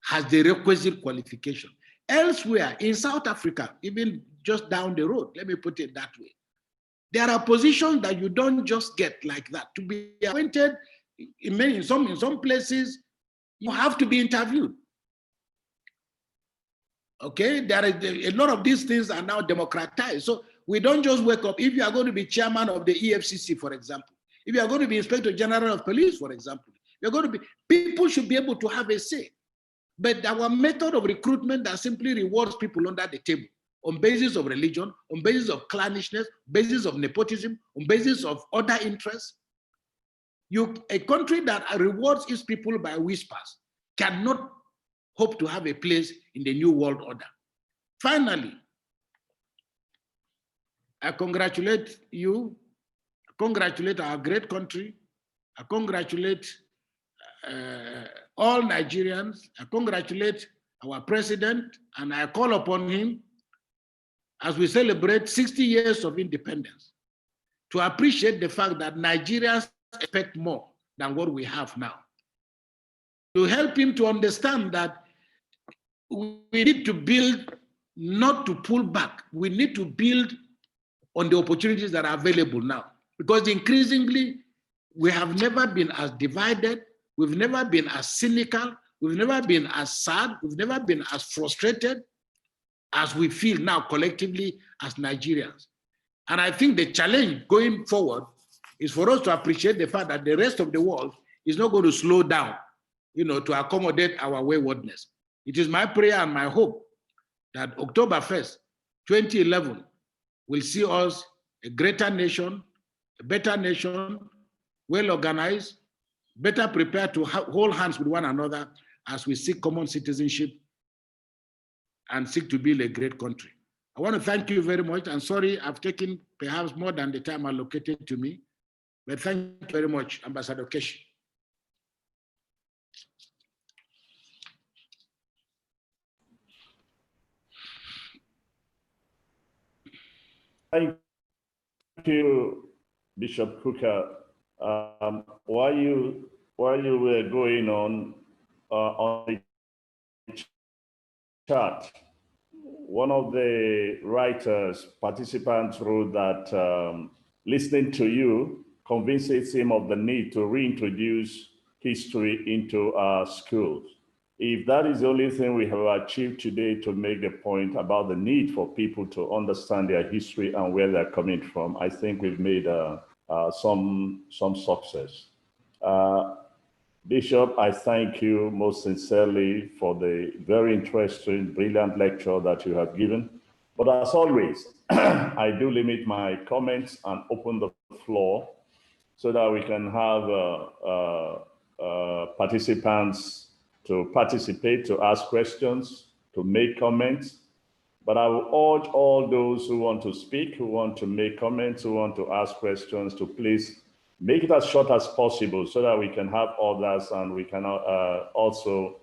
S4: has the requisite qualification. Elsewhere, in South Africa, even just down the road, let me put it that way, there are positions that you don't just get like that. To be appointed, in some places, you have to be interviewed. Okay, there is a lot of these things are now democratized. So we don't just wake up. If you are going to be chairman of the EFCC, for example, if you are going to be Inspector General of Police, for example, you're going to be, people should be able to have a say. But our method of recruitment that simply rewards people under the table on basis of religion, on basis of clannishness, basis of nepotism, on basis of other interests. A country that rewards its people by whispers cannot hope to have a place in the new world order. Finally, I congratulate you, I congratulate our great country, I congratulate all Nigerians, I congratulate our president, and I call upon him as we celebrate 60 years of independence to appreciate the fact that Nigerians expect more than what we have now. To help him to understand that we need to build, not to pull back. We need to build on the opportunities that are available now. Because increasingly, we have never been as divided, we've never been as cynical, we've never been as sad, we've never been as frustrated as we feel now collectively as Nigerians. And I think the challenge going forward is for us to appreciate the fact that the rest of the world is not going to slow down, to accommodate our waywardness. It is my prayer and my hope that October 1st, 2011 will see us a greater nation, a better nation, well organized, better prepared to hold hands with one another as we seek common citizenship and seek to build a great country. I want to thank you very much, and sorry I've taken perhaps more than the time allocated to me, but thank you very much, Ambassador Keshi.
S1: Thank you, Bishop Kukah. While you were going on the chat, one of the writers, participants wrote that listening to you convinces him of the need to reintroduce history into our schools. If that is the only thing we have achieved today to make the point about the need for people to understand their history and where they're coming from, I think we've made some success. Bishop, I thank you most sincerely for the very interesting, brilliant lecture that you have given. But as always, I do limit my comments and open the floor so that we can have participants to participate, to ask questions, to make comments. But I will urge all those who want to speak, who want to make comments, who want to ask questions, to please make it as short as possible so that we can have others and we can also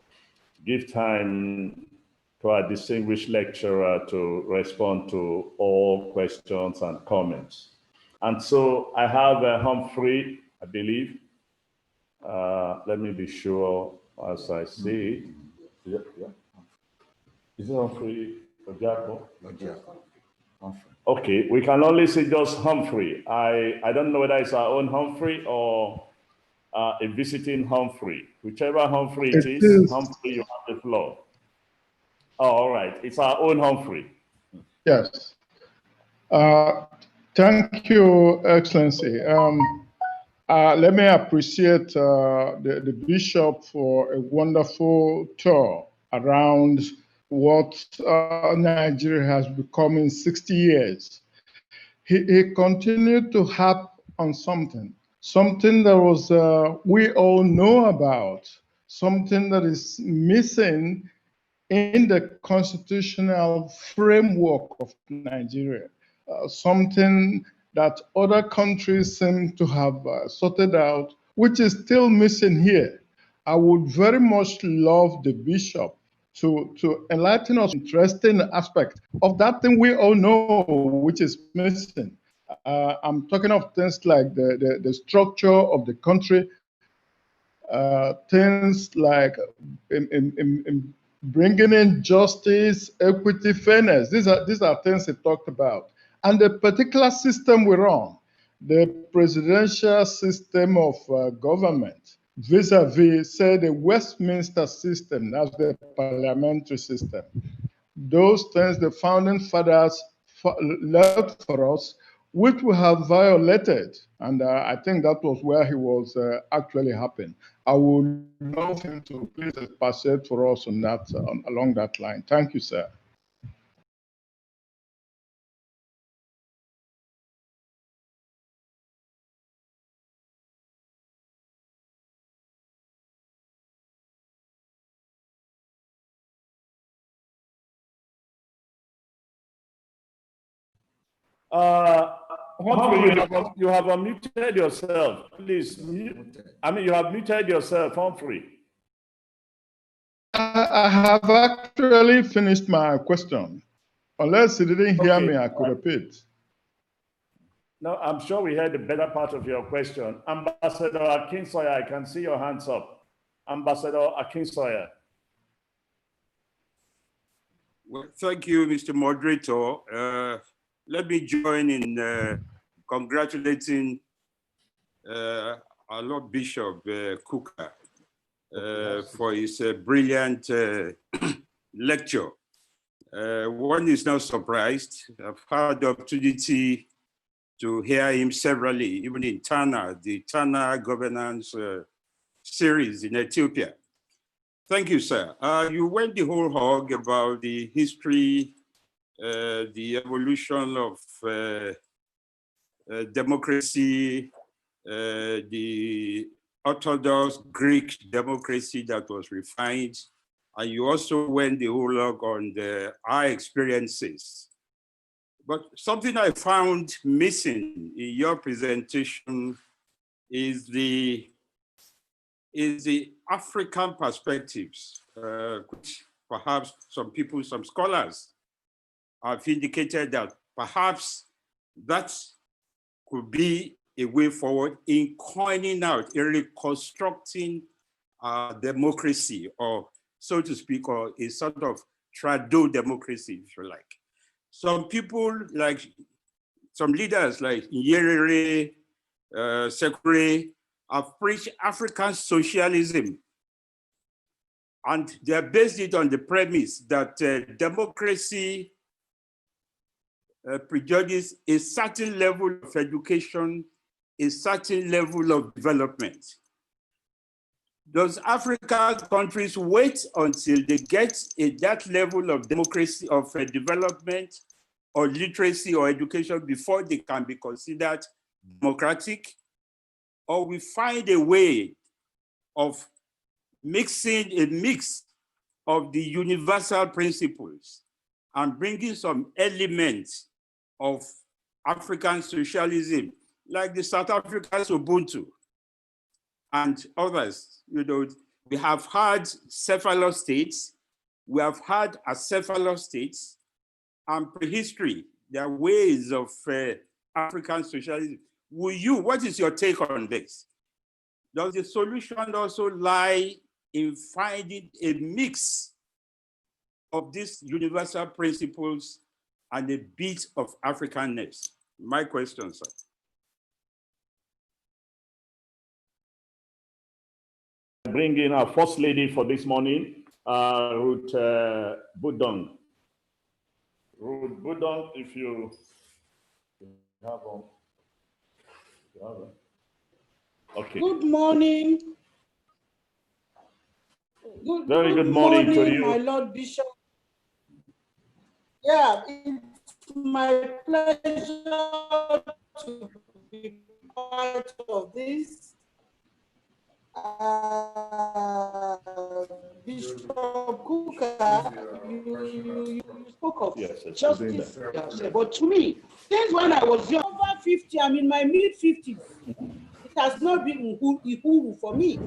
S1: give time to our distinguished lecturer to respond to all questions and comments. And so I have Humphrey, I believe. Let me be sure as I see it. Yeah. Is it Humphrey Ojapo? Okay, we can only see just Humphrey. I don't know whether it's our own Humphrey or a visiting Humphrey. Whichever Humphrey it is, Humphrey, you have the floor. Oh, all right, it's our own Humphrey.
S5: Yes. Thank you, Excellency. Let me appreciate the bishop for a wonderful tour around what Nigeria has become in 60 years. He continued to harp on something that was we all know about, something that is missing in the constitutional framework of Nigeria, something that other countries seem to have sorted out, which is still missing here. I would very much love the bishop to enlighten us interesting aspect of that thing we all know, which is missing. I'm talking of things like the structure of the country, things like in bringing in justice, equity, fairness. These are things he talked about. And the particular system we're on, the presidential system of government, vis-a-vis, say, the Westminster system, that's the parliamentary system. Those things the founding fathers left for us, which we have violated. And I think that was where he was actually happening. I would love him to please expatiate for us on that, along that line. Thank you, sir.
S1: Humphrey, you have unmuted yourself. Please, I mean, you have muted yourself, Humphrey.
S5: I have actually finished my question. Unless you didn't hear
S1: Okay.
S5: me, I could repeat.
S1: No, I'm sure we heard the better part of your question. Ambassador Akinsoya, I can see your hands up. Ambassador Akinsoya.
S6: Well, thank you, Mr. Moderator. Let me join in congratulating our Lord Bishop Kukah for his brilliant lecture. One is not surprised. I've had the opportunity to hear him severally, even in Tana, the Tana governance series in Ethiopia. Thank you, sir. You went the whole hog about the history, the evolution of democracy, the Orthodox Greek democracy that was refined. And you also went the whole log on our experiences. But something I found missing in your presentation is the African perspectives, which perhaps some people, some scholars have indicated that perhaps that could be a way forward in coining out, in reconstructing democracy, or so to speak, or a sort of trado democracy, if you like. Some people, like some leaders like Nyerere, Sekure, have preached African socialism. And they are based it on the premise that democracy produces a certain level of education, a certain level of development. Does African countries wait until they get that level of democracy, of development, or literacy or education before they can be considered democratic? Or we find a way of mixing a mix of the universal principles and bringing some elements of African socialism, like the South African Ubuntu and others. You know, we have had cephalous states, we have had acephalous states, and prehistory. There are ways of African socialism. What is your take on this? Does the solution also lie in finding a mix of these universal principles and a bit of Africanness? My question, sir.
S1: Bring in our first lady for this morning, Ruth Budong. Ruth Budong, if you have one. Okay.
S7: Good morning.
S1: Very good morning to you.
S7: My Lord Bishop. Yeah, it's my pleasure to be part of this. Bishop Kukah, you spoke of justice, but to me, since when I was young, over 50, I'm in my mid-50s, it has not been Uhuru for me.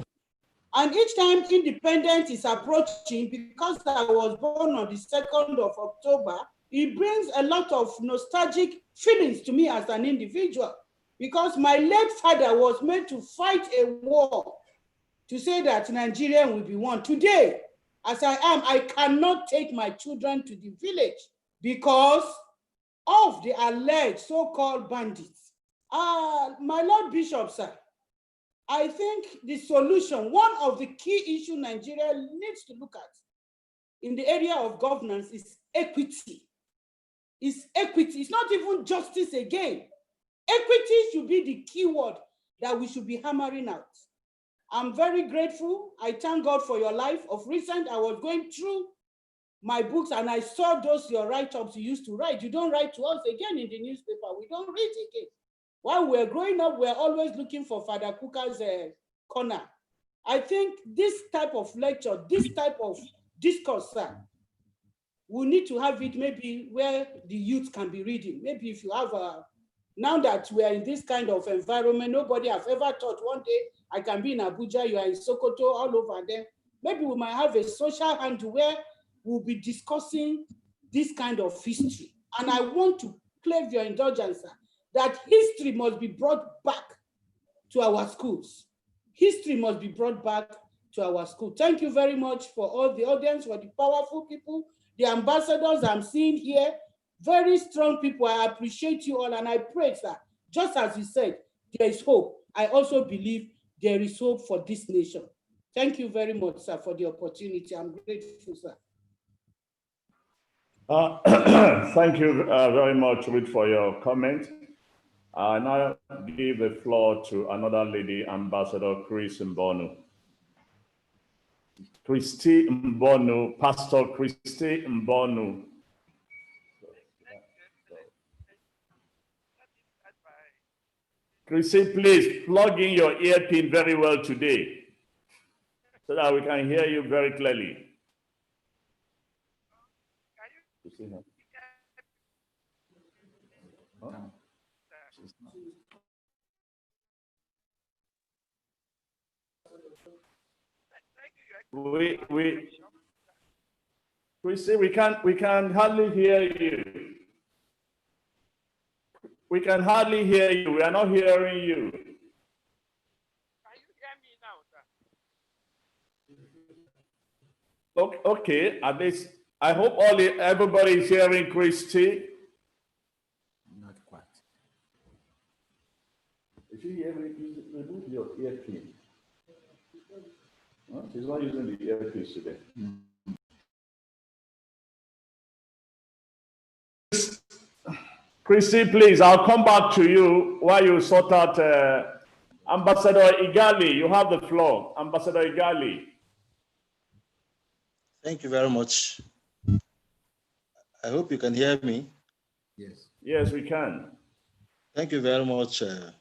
S7: And each time independence is approaching, because I was born on the 2nd of October, it brings a lot of nostalgic feelings to me as an individual, because my late father was made to fight a war to say that Nigeria will be one. Today, as I am, I cannot take my children to the village because of the alleged so-called bandits. My Lord Bishop, sir, I think the solution, one of the key issues Nigeria needs to look at in the area of governance is equity. It's equity. It's not even justice again. Equity should be the key word that we should be hammering out. I'm very grateful. I thank God for your life. Of recent, I was going through my books and I saw those your write-ups you used to write. You don't write to us again in the newspaper. We don't read again. While we're growing up, we're always looking for Father Kukah's corner. I think this type of lecture, this type of discourse, sir, we need to have it maybe where the youth can be reading. Maybe if you have now that we are in this kind of environment, nobody has ever thought one day I can be in Abuja, you are in Sokoto, all over there. Maybe we might have a social handle where we'll be discussing this kind of history. And I want to crave your indulgence, sir, that history must be brought back to our schools. History must be brought back to our school. Thank you very much for all the audience, for the powerful people, the ambassadors I'm seeing here, very strong people. I appreciate you all, and I pray, sir, just as you said, there is hope. I also believe there is hope for this nation. Thank you very much, sir, for the opportunity. I'm grateful, sir.
S1: Thank you very much, Ruth, for your comment. I now give the floor to another lady, Ambassador Chris Mbonu. Christy Mbonu, Pastor Christy Mbonu. Christy, please plug in your earpiece very well today so that we can hear you very clearly. Christy, we can hardly hear you. We can hardly hear you. We are not hearing you.
S8: Can you hear me now, sir?
S1: Okay, at least I hope everybody is hearing Christy.
S3: Not quite.
S1: If you hear me, please remove your earpiece. Huh? She's not using the earpiece today. Christy, please, I'll come back to you while you sort out Ambassador Igali. You have the floor, Ambassador Igali.
S9: Thank you very much. I hope you can hear me.
S3: Yes.
S1: Yes, we can.
S9: Thank you very much, our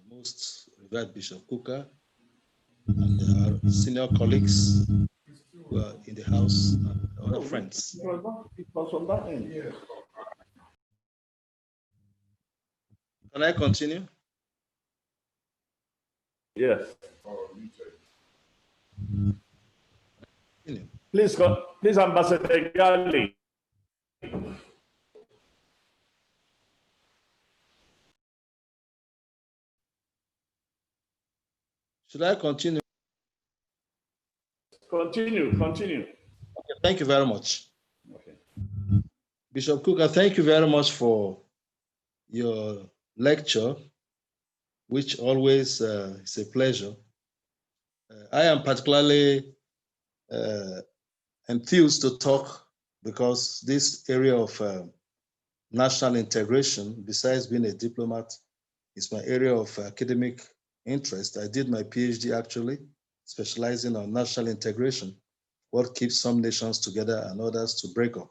S9: most revered Bishop Kukah and our senior colleagues who are in the house and other friends.
S1: It was from that end. Yes.
S9: Can I continue?
S1: Yes.
S9: Continue.
S1: Please, Ambassador Igali.
S9: Should I continue?
S1: Continue.
S9: Okay, thank you very much.
S1: Okay.
S9: Bishop Kukah, thank you very much for your lecture, which always is a pleasure. I am particularly enthused to talk because this area of national integration, besides being a diplomat, It's my area of academic interest. I did my PhD actually, specializing on national integration, what keeps some nations together and others to break up.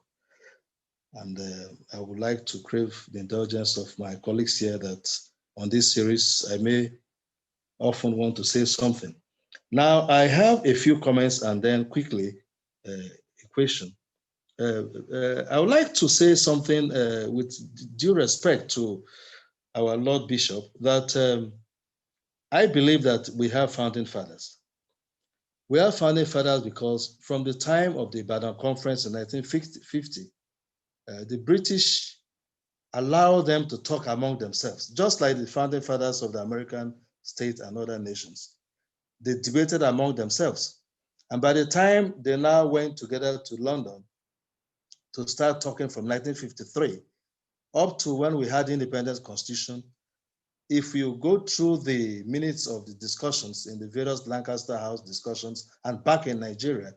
S9: And I would like to crave the indulgence of my colleagues here that on this series, I may often want to say something. Now, I have a few comments and then quickly a question. I would like to say something with due respect to our Lord Bishop, that I believe that we have founding fathers. We have founding fathers because from the time of the Ibadan Conference in 1950, the British allowed them to talk among themselves, just like the founding fathers of the American state and other nations. They debated among themselves. And by the time they now went together to London to start talking from 1953 up to when we had the independent constitution, if you go through the minutes of the discussions in the various Lancaster House discussions and back in Nigeria,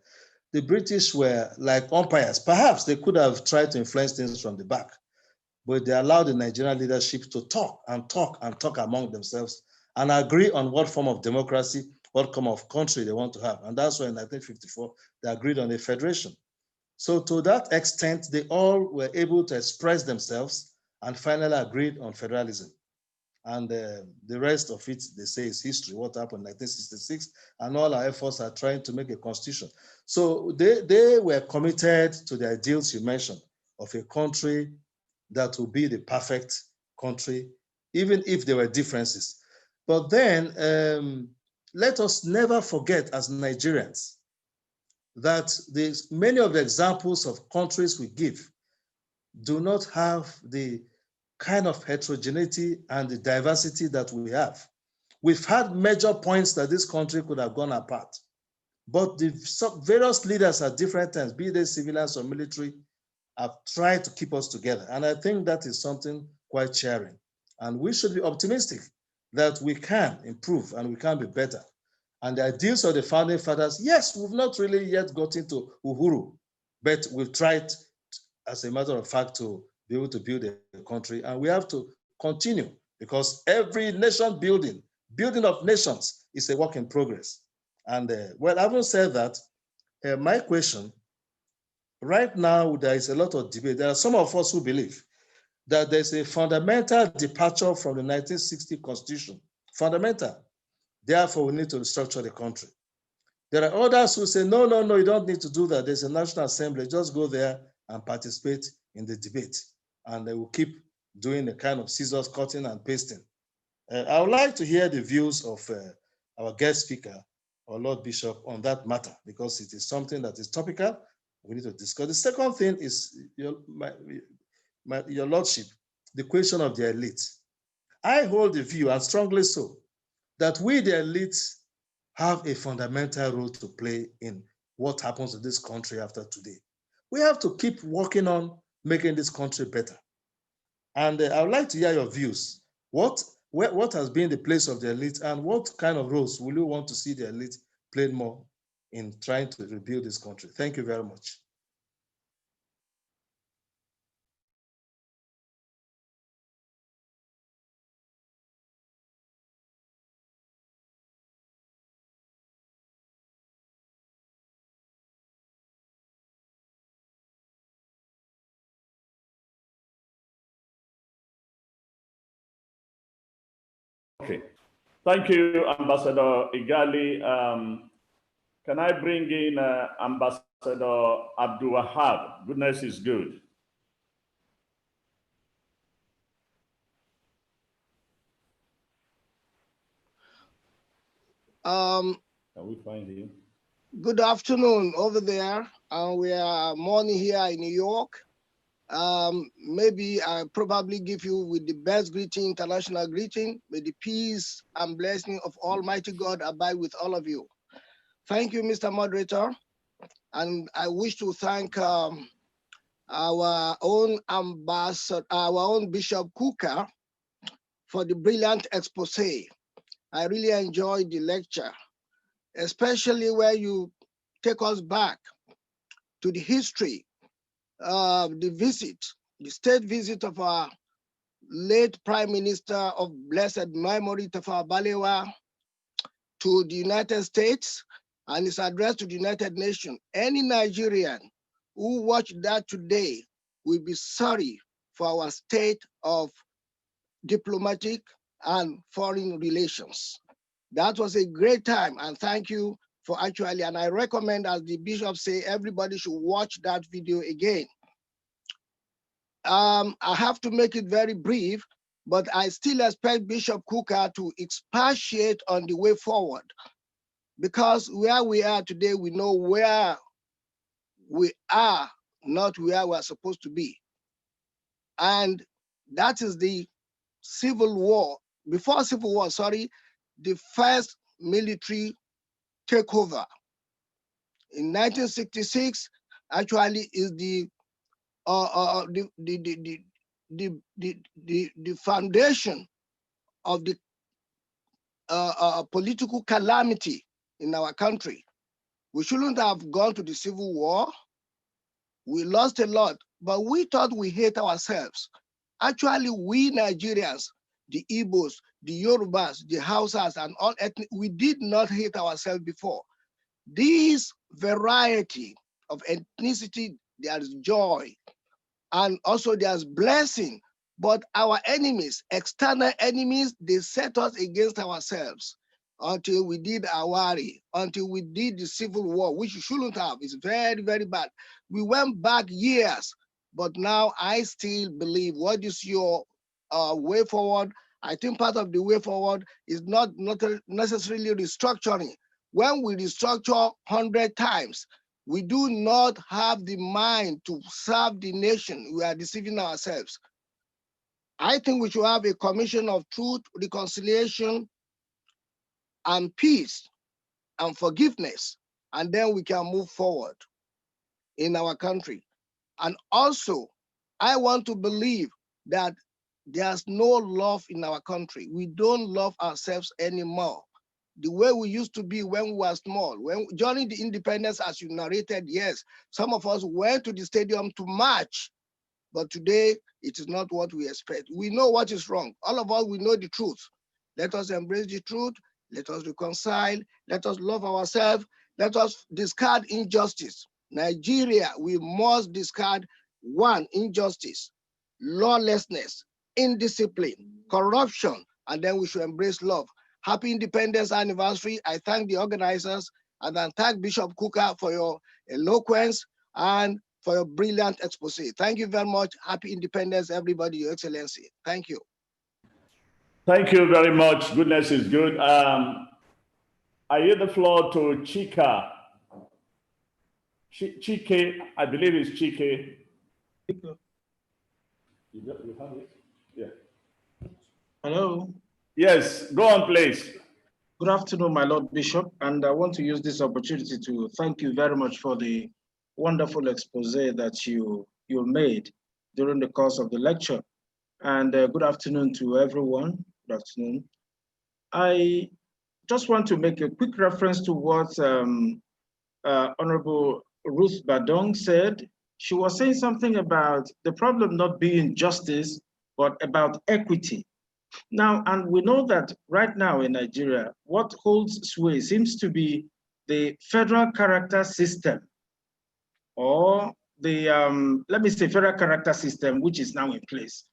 S9: the British were like umpires. Perhaps they could have tried to influence things from the back, but they allowed the Nigerian leadership to talk and talk and talk among themselves and agree on what form of democracy, what kind of country they want to have. And that's why in 1954, they agreed on a federation. So to that extent, they all were able to express themselves and finally agreed on federalism. And the rest of it, they say, is history. What happened in 1966, and all our efforts are trying to make a constitution. So they were committed to the ideals you mentioned of a country that will be the perfect country, even if there were differences. But then let us never forget as Nigerians that many of the examples of countries we give do not have the kind of heterogeneity and the diversity that we have. We've had major points that this country could have gone apart, but the various leaders at different times, be they civilians or military, have tried to keep us together. And I think that is something quite cheering. And we should be optimistic that we can improve and we can be better. And the ideals of the founding fathers, yes, we've not really yet gotten to Uhuru, but we've tried, as a matter of fact, to be able to build a country. And we have to continue because every nation building of nations is a work in progress. And well, having said that, my question, right now, there is a lot of debate. There are some of us who believe that there's a fundamental departure from the 1960 Constitution. Fundamental. Therefore, we need to restructure the country. There are others who say, no, you don't need to do that. There's a National Assembly. Just go there and participate in the debate. And they will keep doing the kind of scissors cutting and pasting. I would like to hear the views of our guest speaker, or Lord Bishop, on that matter, because it is something that is topical. We need to discuss. The second thing is, your Lordship, the question of the elite. I hold the view, and strongly so, that we, the elite, have a fundamental role to play in what happens in this country after today. We have to keep working on making this country better. And I would like to hear your views. What has been the place of the elite, and what kind of roles will you want to see the elite play more in trying to rebuild this country? Thank you very much.
S1: Okay. Thank you, Ambassador Igali. Can I bring in Ambassador Abdul Wahab? Goodness is good.
S10: Can
S1: we find him?
S10: Good afternoon over there. We are morning here in New York. Maybe I probably give you with the best greeting, international greeting. May the peace and blessing of Almighty God abide with all of you. Thank you, Mr. Moderator. And I wish to thank our own ambassador, our own Bishop Kukah, for the brilliant expose. I really enjoyed the lecture, especially where you take us back to the history of the visit, the state visit of our late Prime Minister of blessed memory, Tafawa Balewa, to the United States and his address to the United Nations. Any Nigerian who watched that today will be sorry for our state of diplomatic and foreign relations. That was a great time, and thank you for actually, and I recommend, as the bishop say, everybody should watch that video again. I have to make it very brief, but I still expect Bishop Kukah to expatiate on the way forward, because where we are today, we know where we are, not where we're supposed to be. And that is the civil war, before civil war, sorry, the first military takeover. In 1966, actually is the foundation of the political calamity in our country. We shouldn't have gone to the civil war. We lost a lot, but we thought we hate ourselves. Actually, we Nigerians, the Igbos, the Yorubas, the Hausas, and all ethnic, we did not hate ourselves before. This variety of ethnicity, there's joy, and also there's blessing. But our enemies, external enemies, they set us against ourselves until we did Awari, until we did the civil war, which you shouldn't have. It's very, very bad. We went back years, but now I still believe, what is your way forward? I think part of the way forward is not necessarily restructuring. When we restructure 100 times, we do not have the mind to serve the nation. We are deceiving ourselves. I think we should have a commission of truth, reconciliation, and peace and forgiveness, and then we can move forward in our country. And also, I want to believe that there's no love in our country. We don't love ourselves anymore the way we used to be when we were small. When during the independence, as you narrated, yes, some of us went to the stadium to march, but today it is not what we expect. We know what is wrong. All of us, we know the truth. Let us embrace the truth. Let us reconcile. Let us love ourselves. Let us discard injustice. Nigeria, we must discard one, injustice, lawlessness, indiscipline, corruption, and then we should embrace love. Happy Independence Anniversary. I thank the organizers, and I thank Bishop Kukah for your eloquence and for your brilliant expose. Thank you very much. Happy Independence, everybody, Your Excellency. Thank you.
S1: Thank you very much. Goodness is good. I yield the floor to Chika. Chike, I believe it's Chike. You have it? Yeah.
S11: Hello.
S1: Yes, go on, please.
S11: Good afternoon, my Lord Bishop, and I want to use this opportunity to thank you very much for the wonderful expose that you made during the course of the lecture. And good afternoon to everyone. Good afternoon. I just want to make a quick reference to what Honorable Ruth Badong said. She was saying something about the problem not being justice, but about equity. Now, and we know that right now in Nigeria, what holds sway seems to be the federal character system, or the, let me say, federal character system, which is now in place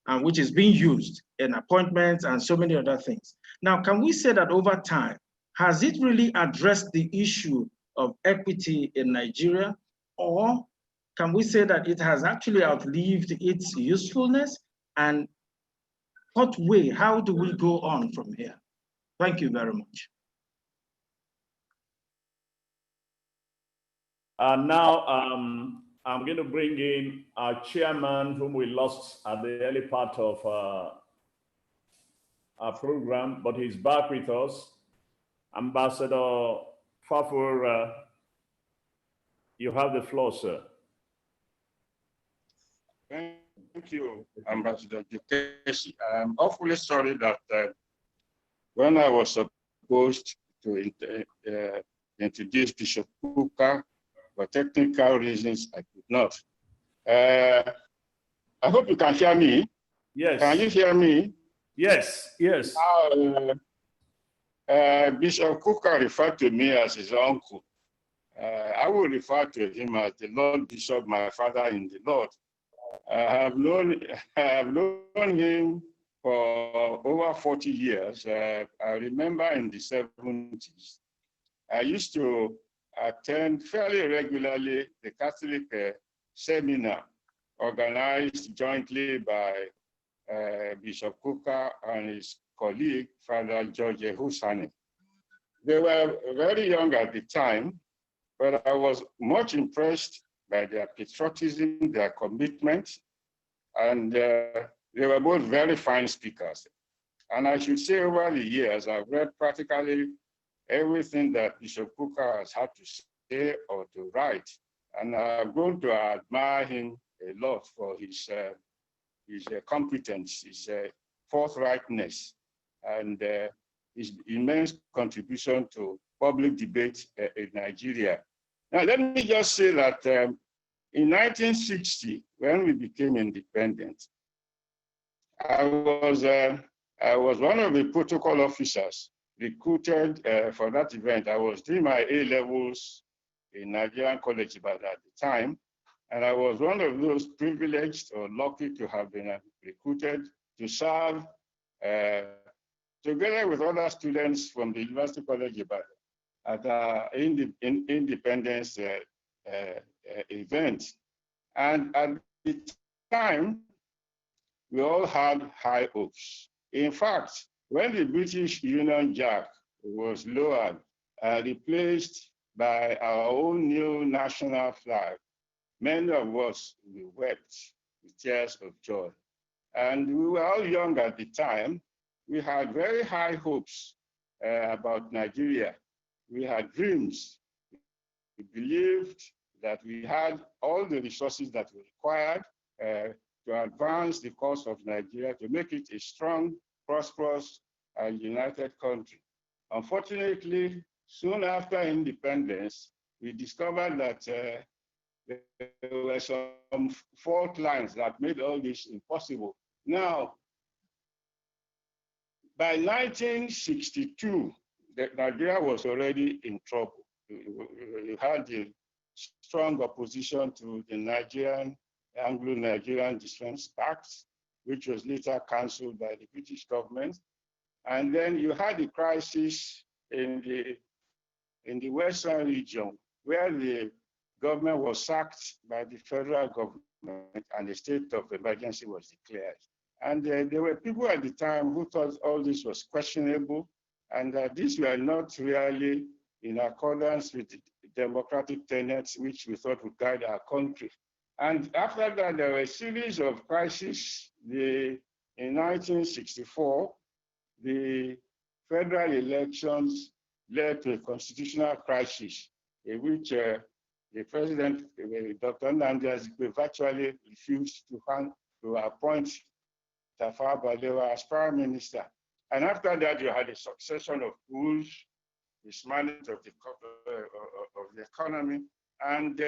S11: and which is being used in appointments and so many other things. Now, can we say that over time, has it really addressed the issue of equity in Nigeria, or can we say that it has actually outlived its usefulness? And what way, how do we go on from here? Thank you very much.
S1: Now, I'm going to bring in our chairman, whom we lost at the early part of our program, but he's back with us. Ambassador Fafur, you have the floor, sir.
S12: Thank you, Ambassador Jukeshi. I'm awfully sorry that when I was supposed to introduce Bishop Kukah, for technical reasons, I could not. I hope you can hear me.
S1: Yes.
S12: Can you hear me?
S1: Yes, yes.
S12: Bishop Kukah referred to me as his uncle. I will refer to him as the Lord Bishop, my father in the Lord. I have known him for over 40 years. I remember in the 70s, I used to attend fairly regularly the Catholic seminar organized jointly by Bishop Kukah and his colleague, Father George Husani. They were very young at the time, but I was much impressed by their patriotism, their commitment, and they were both very fine speakers. And I should say over the years, I've read practically everything that Bishop Kukah has had to say or to write. And I've grown to admire him a lot for his competence, his forthrightness, and his immense contribution to public debate in Nigeria. Now, let me just say that in 1960, when we became independent, I was one of the protocol officers recruited for that event. I was doing my A-levels in Nigerian College at the time, and I was one of those privileged or lucky to have been recruited to serve together with other students from the University College at an independence event. And at the time, we all had high hopes. In fact, when the British Union Jack was lowered, replaced by our own new national flag, many of us we wept with tears of joy. And we were all young at the time. We had very high hopes about Nigeria. We had dreams. We believed that we had all the resources that we required to advance the cause of Nigeria, to make it a strong, prosperous, and united country. Unfortunately, soon after independence, we discovered that there were some fault lines that made all this impossible. Now, by 1962, Nigeria was already in trouble. We had the strong opposition to the Anglo-Nigerian Defense Pact, which was later cancelled by the British government. And then you had the crisis in the Western region, where the government was sacked by the federal government and a state of emergency was declared. And there were people at the time who thought all this was questionable and that these were not really in accordance with the democratic tenets which we thought would guide our country. And after that, there were a series of crises. In 1964, the federal elections led to a constitutional crisis in which the president, Dr. Nnamdi Azikiwe, virtually refused to appoint Tafawa Balewa as prime minister. And after that, you had a succession of coups, mismanagement of the economy, and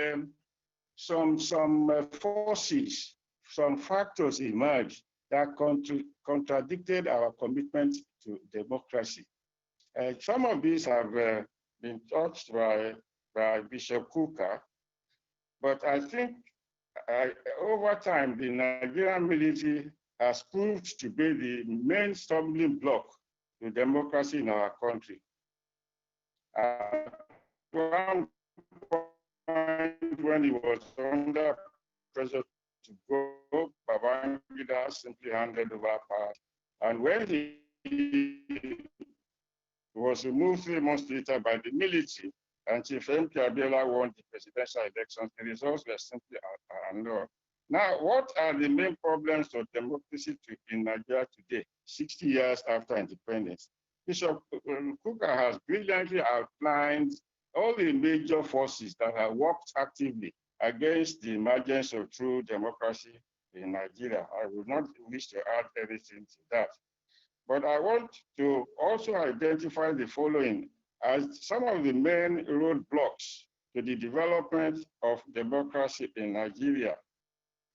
S12: some forces, some factors emerged that contradicted our commitment to democracy. Some of these have been touched by Bishop Kukah, but I think over time, the Nigerian military has proved to be the main stumbling block to democracy in our country. At one point when he was under pressure to go, Babangida simply handed over power. And when he was removed 3 months later by the military, and Chief M.K. Abiola won the presidential elections, the results were simply unknown. Now, what are the main problems of democracy in Nigeria today, 60 years after independence? Bishop Kukah has brilliantly outlined all the major forces that have worked actively against the emergence of true democracy in Nigeria. I would not wish to add anything to that. But I want to also identify the following as some of the main roadblocks to the development of democracy in Nigeria.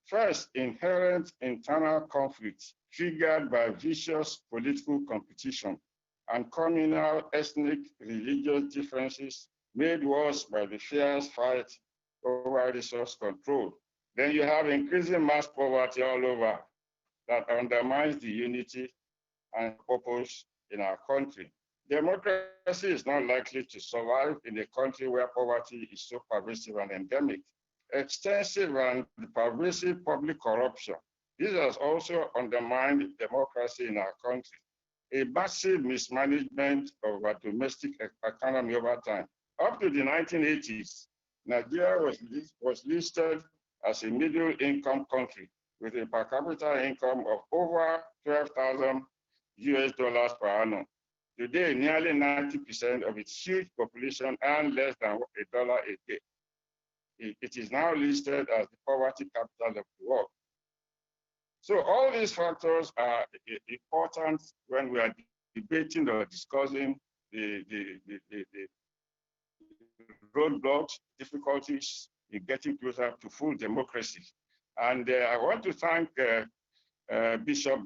S12: First, inherent internal conflicts triggered by vicious political competition and communal ethnic religious differences made worse by the fierce fight over resource control. Then you have increasing mass poverty all over that undermines the unity and purpose in our country. Democracy is not likely to survive in a country where poverty is so pervasive and endemic. Extensive and pervasive public corruption. This has also undermined democracy in our country. A massive mismanagement of our domestic economy over time. Up to the 1980s, Nigeria was listed as a middle income country with a per capita income of over 12,000 US dollars per annum. Today, nearly 90% of its huge population earn less than $1 a day. It is now listed as the poverty capital of the world. So all these factors are important when we are debating or discussing the roadblocks, difficulties in getting closer to full democracy. And I want to thank Bishop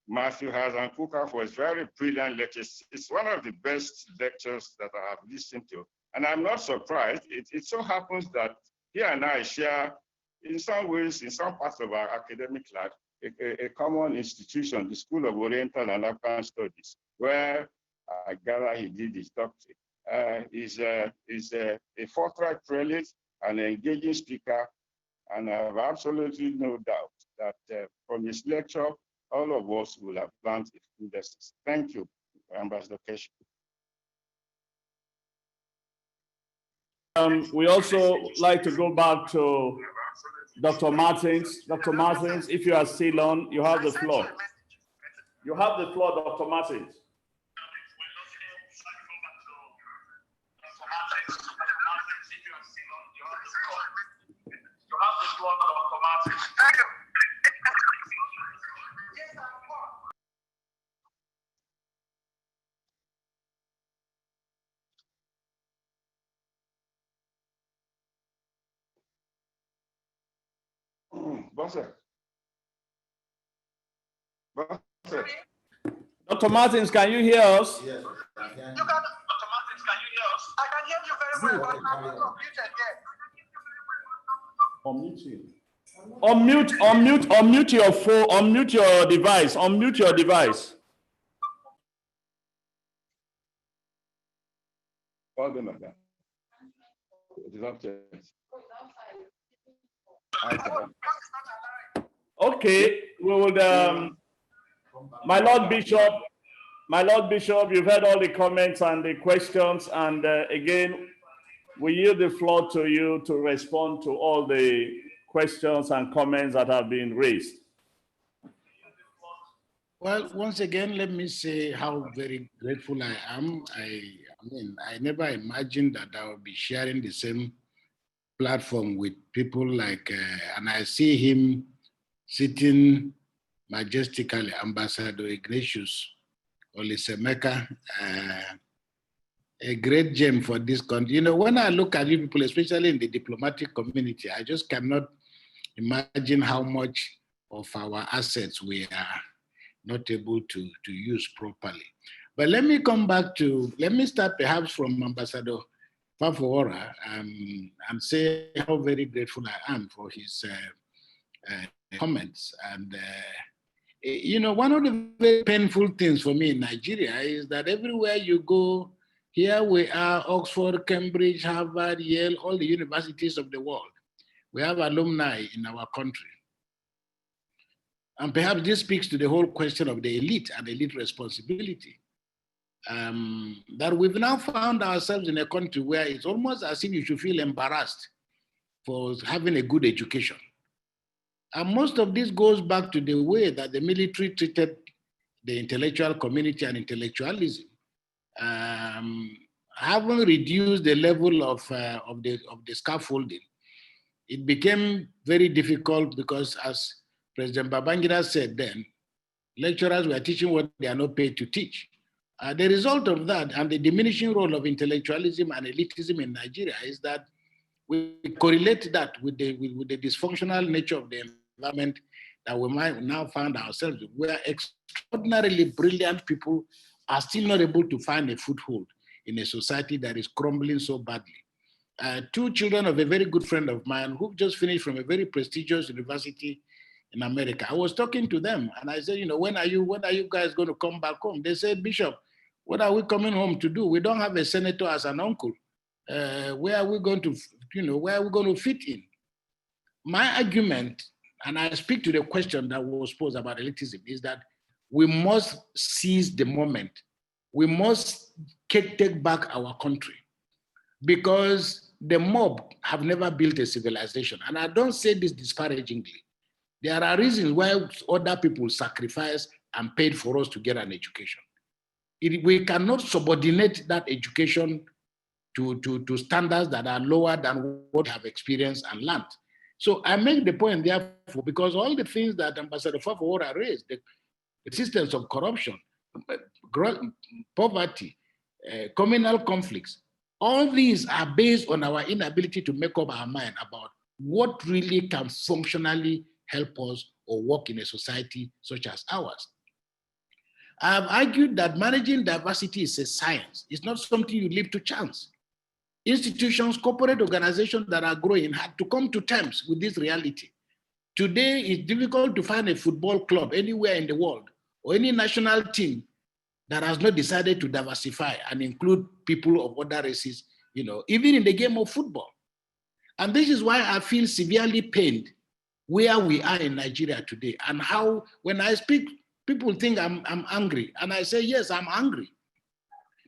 S12: Matthew Hazan Kukah for his very brilliant lectures. It's one of the best lectures that I have listened to. And I'm not surprised. It so happens that he and I share, in some ways, in some parts of our academic life, a common institution, the School of Oriental and African Studies, where I gather he did his doctorate. He's a forthright prelate, an engaging speaker, and I have absolutely no doubt that from his lecture, all of us will have learned a few lessons. Thank you, Ambassador Keshi.
S1: We also like to go back to Dr. Martins. Dr. Martins, if you are still on, you have the floor. You have the floor, Dr. Martins. Dr. Martins, can you hear us?
S3: Yes.
S13: Dr. Martins, can you hear us? I can hear you very well, but I'm not muted yet.
S1: Unmute your phone, unmute your device, unmute your device. Okay, we would, my Lord Bishop, you've heard all the comments and the questions, and again, we yield the floor to you to respond to all the questions and comments that have been raised.
S4: Well, once again, let me say how very grateful I am. I mean, I never imagined that I would be sharing the same platform with people like, and I see him sitting majestically, Ambassador Ignatius Olisemeka, a great gem for this country. You know, when I look at you people, especially in the diplomatic community, I just cannot imagine how much of our assets we are not able to use properly. But let me come back to, let me start perhaps from Ambassador Fafowora and say how very grateful I am for his comments. And, you know, one of the very painful things for me in Nigeria is that everywhere you go, here we are, Oxford, Cambridge, Harvard, Yale, all the universities of the world. We have alumni in our country. And perhaps this speaks to the whole question of the elite and elite responsibility. That we've now found ourselves in a country where it's almost as if you should feel embarrassed for having a good education. And most of this goes back to the way that the military treated the intellectual community and intellectualism. Having reduced the level of the scaffolding, it became very difficult because, as President Babangida said then, lecturers were teaching what they are not paid to teach. The result of that and the diminishing role of intellectualism and elitism in Nigeria is that we correlate that with the dysfunctional nature of the environment that we might now find ourselves where extraordinarily brilliant people are still not able to find a foothold in a society that is crumbling so badly. Two children of a very good friend of mine who just finished from a very prestigious university in America. I was talking to them and I said, when are you guys going to come back home? They said, Bishop, what are we coming home to do? We don't have a senator as an uncle. Where are we going to, where are we going to fit in? My argument, and I speak to the question that was posed about elitism, is that we must seize the moment. We must take back our country, because the mob have never built a civilization. And I don't say this disparagingly. There are reasons why other people sacrificed and paid for us to get an education. We cannot subordinate that education to standards that are lower than what we have experienced and learned. So I make the point, therefore, because all the things that Ambassador Fafawora raised, the existence of corruption, poverty, communal conflicts, all these are based on our inability to make up our mind about what really can functionally help us or work in a society such as ours. I have argued that managing diversity is a science. It's not something you leave to chance. Institutions, corporate organizations that are growing had to come to terms with this reality. Today, it's difficult to find a football club anywhere in the world or any national team that has not decided to diversify and include people of other races, even in the game of football. And this is why I feel severely pained where we are in Nigeria today, and how, when I speak, people think I'm angry. And I say, yes, I'm angry.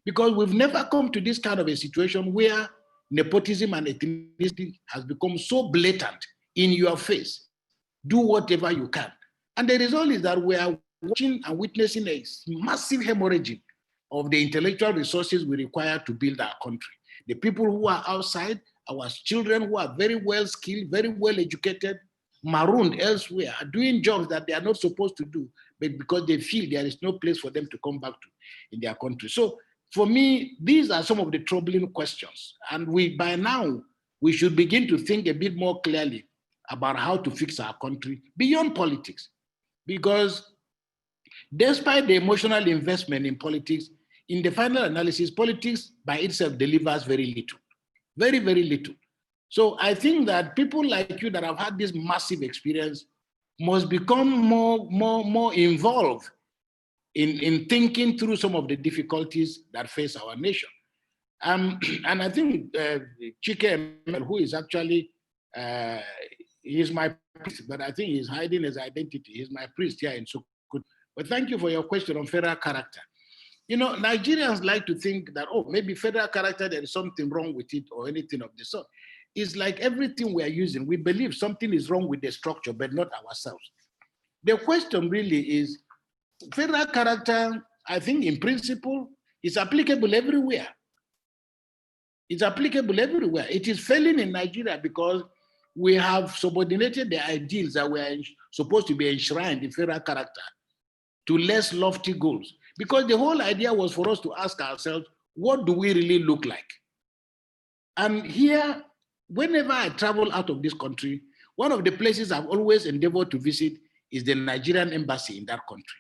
S4: Because we've never come to this kind of a situation where nepotism and ethnicity has become so blatant in your face. Do whatever you can. And the result is that we are watching and witnessing a massive hemorrhaging of the intellectual resources we require to build our country. The people who are outside, our children who are very well skilled, very well educated, marooned elsewhere, are doing jobs that they are not supposed to do, but because they feel there is no place for them to come back to in their country. So for me, these are some of the troubling questions. And by now, we should begin to think a bit more clearly about how to fix our country beyond politics. Because despite the emotional investment in politics, in the final analysis, politics by itself delivers very little, very, very little. So I think that people like you that have had this massive experience must become more involved in thinking through some of the difficulties that face our nation. And I think Chike, who is actually, he's my priest, but I think he's hiding his identity. He's my priest here in Sokoto. But thank you for your question on federal character. Nigerians like to think that, maybe federal character, there is something wrong with it or anything of the sort. It's like everything we are using, we believe something is wrong with the structure, but not ourselves. The question really is, federal character, I think in principle, is applicable everywhere. It's applicable everywhere. It is failing in Nigeria because we have subordinated the ideals that were supposed to be enshrined in federal character to less lofty goals. Because the whole idea was for us to ask ourselves, what do we really look like? And here, whenever I travel out of this country, one of the places I've always endeavored to visit is the Nigerian embassy in that country.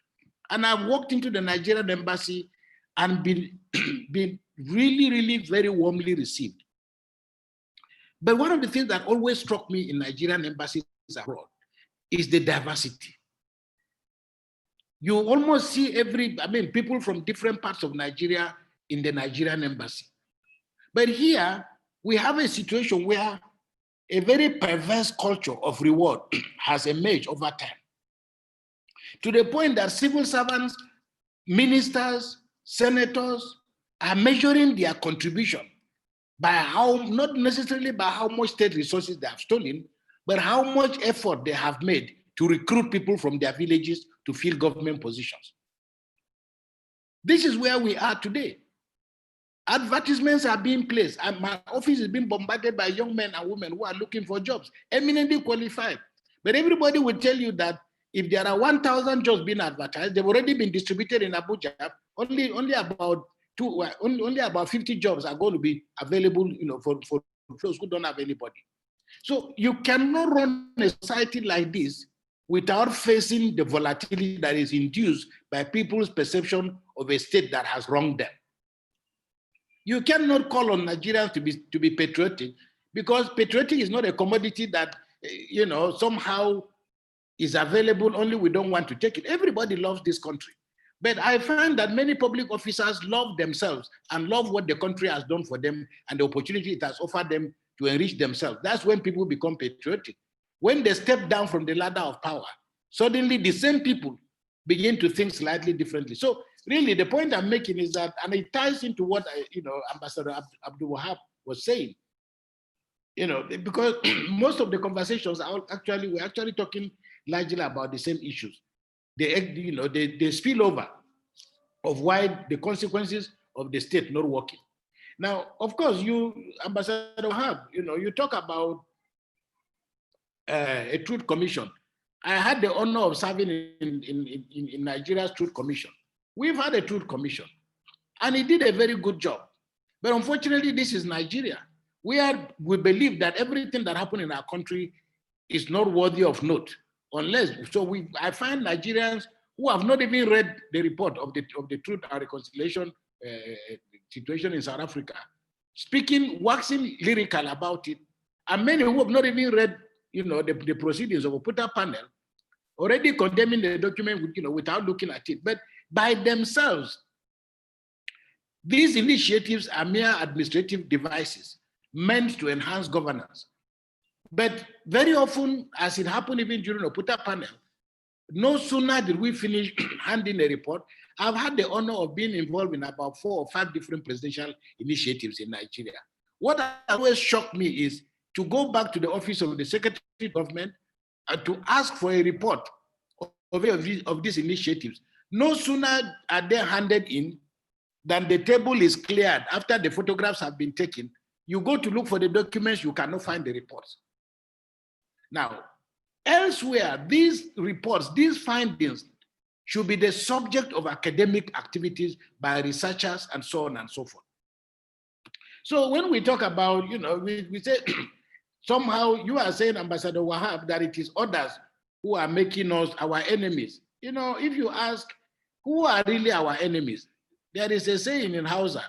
S4: And I've walked into the Nigerian embassy and been really, really very warmly received. But one of the things that always struck me in Nigerian embassies abroad is the diversity. You almost see people from different parts of Nigeria in the Nigerian embassy. But here, we have a situation where a very perverse culture of reward has emerged over time, to the point that civil servants, ministers, senators are measuring their contribution by not necessarily by how much state resources they have stolen, but how much effort they have made to recruit people from their villages to fill government positions. This is where we are today. Advertisements are being placed, and my office is being bombarded by young men and women who are looking for jobs, eminently qualified. But everybody will tell you that if there are 1,000 jobs being advertised, they've already been distributed in Abuja. Only about 50 jobs are going to be available, for those who don't have anybody. So you cannot run a society like this without facing the volatility that is induced by people's perception of a state that has wronged them. You cannot call on Nigerians to be patriotic, because patriotic is not a commodity that, you know, somehow is available, only we don't want to take it. Everybody loves this country. But I find that many public officers love themselves and love what the country has done for them and the opportunity it has offered them to enrich themselves. That's when people become patriotic. When they step down from the ladder of power, suddenly the same people begin to think slightly differently. So really the point I'm making is that, and it ties into what Ambassador Abdul Wahab was saying, because most of the conversations are we're actually talking largely about the same issues. The spillover of why the consequences of the state not working. Now, of course, you, Ambassador Wahab, you talk about a truth commission. I had the honor of serving in Nigeria's truth commission. We've had a truth commission, and it did a very good job. But unfortunately, this is Nigeria. We believe that everything that happened in our country is not worthy of note, I find Nigerians who have not even read the report of the Truth and Reconciliation situation in South Africa, waxing lyrical about it, and many who have not even read, the proceedings of a Oputa panel, already condemning the document, without looking at it. But by themselves, these initiatives are mere administrative devices meant to enhance governance. But very often, as it happened even during the Oputa panel, no sooner did we finish handing a report, I've had the honor of being involved in about 4 or 5 different presidential initiatives in Nigeria. What always shocked me is to go back to the office of the Secretary of Government and to ask for a report of these initiatives. No sooner are they handed in than the table is cleared after the photographs have been taken. You go to look for the documents, you cannot find the reports. Now, elsewhere, these reports, these findings should be the subject of academic activities by researchers and so on and so forth. So when we talk about, we say, somehow you are saying, Ambassador Wahab, that it is others who are making us our enemies. If you ask, who are really our enemies? There is a saying in Hausa,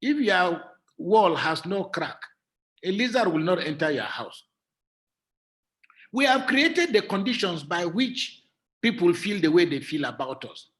S4: if your wall has no crack, a lizard will not enter your house. We have created the conditions by which people feel the way they feel about us.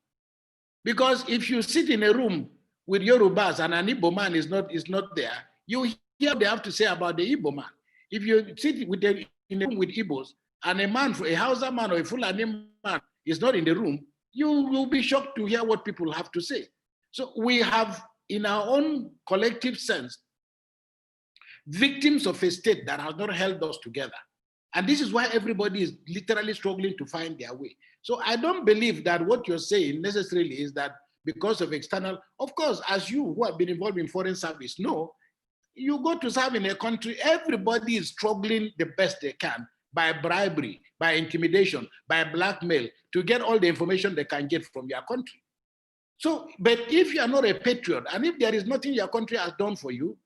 S4: Because if you sit in a room with Yorubas and an Igbo man is not there, you hear what they have to say about the Igbo man. If you sit in a room with Igbos and a Hausa man or a Fulani man is not in the room, you will be shocked to hear what people have to say. So we have, in our own collective sense, victims of a state that has not held us together. And this is why everybody is literally struggling to find their way. So I don't believe that what you're saying necessarily is that because of external, of course, as you who have been involved in foreign service know, you go to serve in a country, everybody is struggling the best they can by bribery, by intimidation, by blackmail to get all the information they can get from your country. So, but if you are not a patriot, and if there is nothing your country has done for you,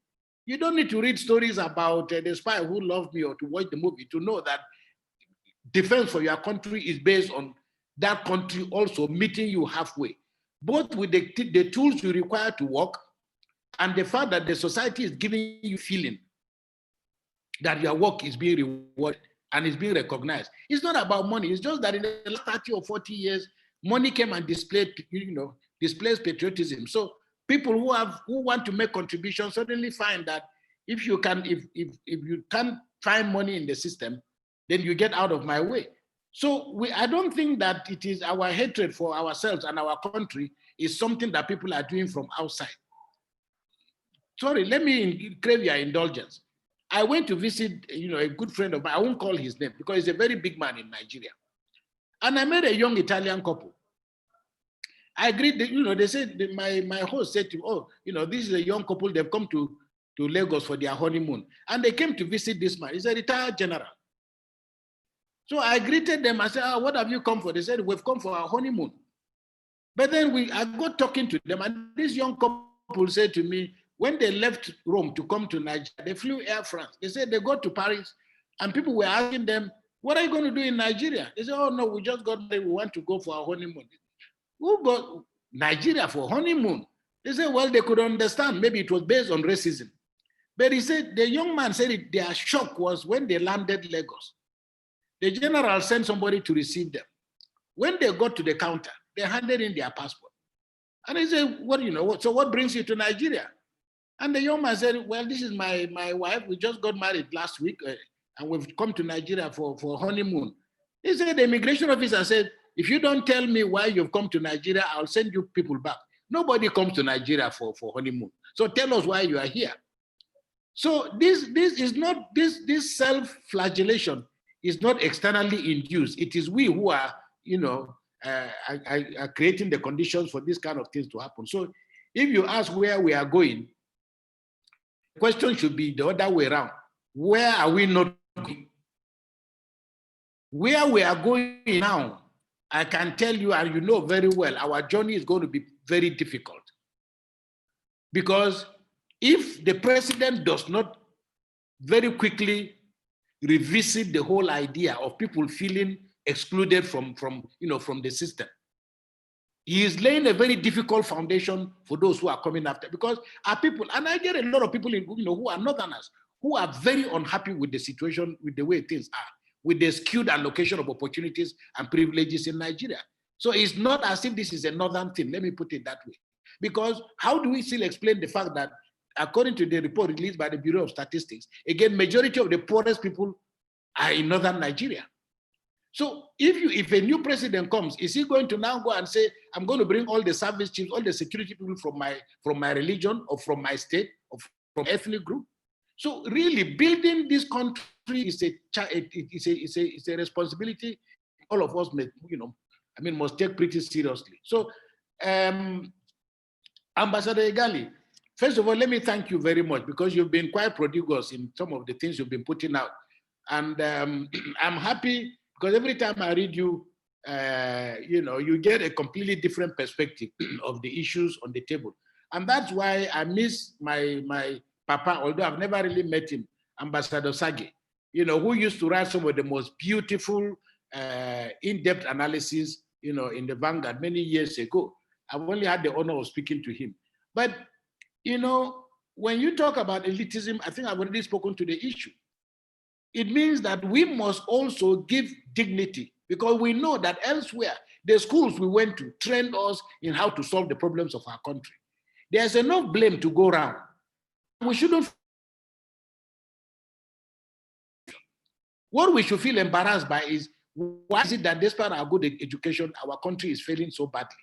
S4: you don't need to read stories about the spy who loved me or to watch the movie to know that defense for your country is based on that country also meeting you halfway, both with the tools you require to work and the fact that the society is giving you feeling that your work is being rewarded and is being recognized. It's not about money. It's just that in the last 30 or 40 years, money came and displays patriotism. So people who want to make contributions suddenly find that if you can't find money in the system, then you get out of my way. So I don't think that it is our hatred for ourselves and our country is something that people are doing from outside. Sorry, let me crave your indulgence. I went to visit, a good friend of mine. I won't call his name because he's a very big man in Nigeria. And I met a young Italian couple. I agreed that, they said, my host said to me, this is a young couple, they've come to Lagos for their honeymoon. And they came to visit this man. He's a retired general. So I greeted them. I said, what have you come for? They said, we've come for our honeymoon. But then I got talking to them, and this young couple said to me, when they left Rome to come to Nigeria, they flew Air France. They said they got to Paris, and people were asking them, What are you going to do in Nigeria? They say, oh no, we just got married, we want to go for our honeymoon. Who got Nigeria for honeymoon? They say, well, they could understand, maybe it was based on racism. But he said, the young man said their shock was when they landed Lagos. The general sent somebody to receive them. When they got to the counter, they handed in their passport. And he said, what do you know? So what brings you to Nigeria? And the young man said, well, this is my wife. We just got married last week and we've come to Nigeria for honeymoon. He said, the immigration officer said, if you don't tell me why you've come to Nigeria, I'll send you people back. Nobody comes to Nigeria for honeymoon. So tell us why you are here. So this self-flagellation is not externally induced. It is we who are, are creating the conditions for this kind of things to happen. So if you ask where we are going, the question should be the other way around. Where are we not going? Where we are going now, I can tell you, and you know very well, our journey is going to be very difficult. Because if the president does not very quickly revisit the whole idea of people feeling excluded from the system, he is laying a very difficult foundation for those who are coming after. Because our people, and I get a lot of people who are northerners, who are very unhappy with the situation, with the way things are, with the skewed allocation of opportunities and privileges in Nigeria. So it's not as if this is a northern thing, let me put it that way. Because how do we still explain the fact that, according to the report released by the Bureau of Statistics, again, majority of the poorest people are in northern Nigeria. So if a new president comes, is he going to now go and say, I'm going to bring all the service chiefs, all the security people from my religion or from my state or from ethnic group? So really building this country is a responsibility all of us must take pretty seriously. So Ambassador Egali, first of all, let me thank you very much because you've been quite prodigious in some of the things you've been putting out. And I'm happy because every time I read you, you get a completely different perspective of the issues on the table. And that's why I miss my papa, although I've never really met him, Ambassador Sage, who used to write some of the most beautiful, in-depth analysis, in the Vanguard many years ago. I've only had the honor of speaking to him. But, when you talk about elitism, I think I've already spoken to the issue. It means that we must also give dignity because we know that elsewhere, the schools we went to trained us in how to solve the problems of our country. There's enough blame to go around. We shouldn't. What we should feel embarrassed by is why is it that despite our good education, our country is failing so badly?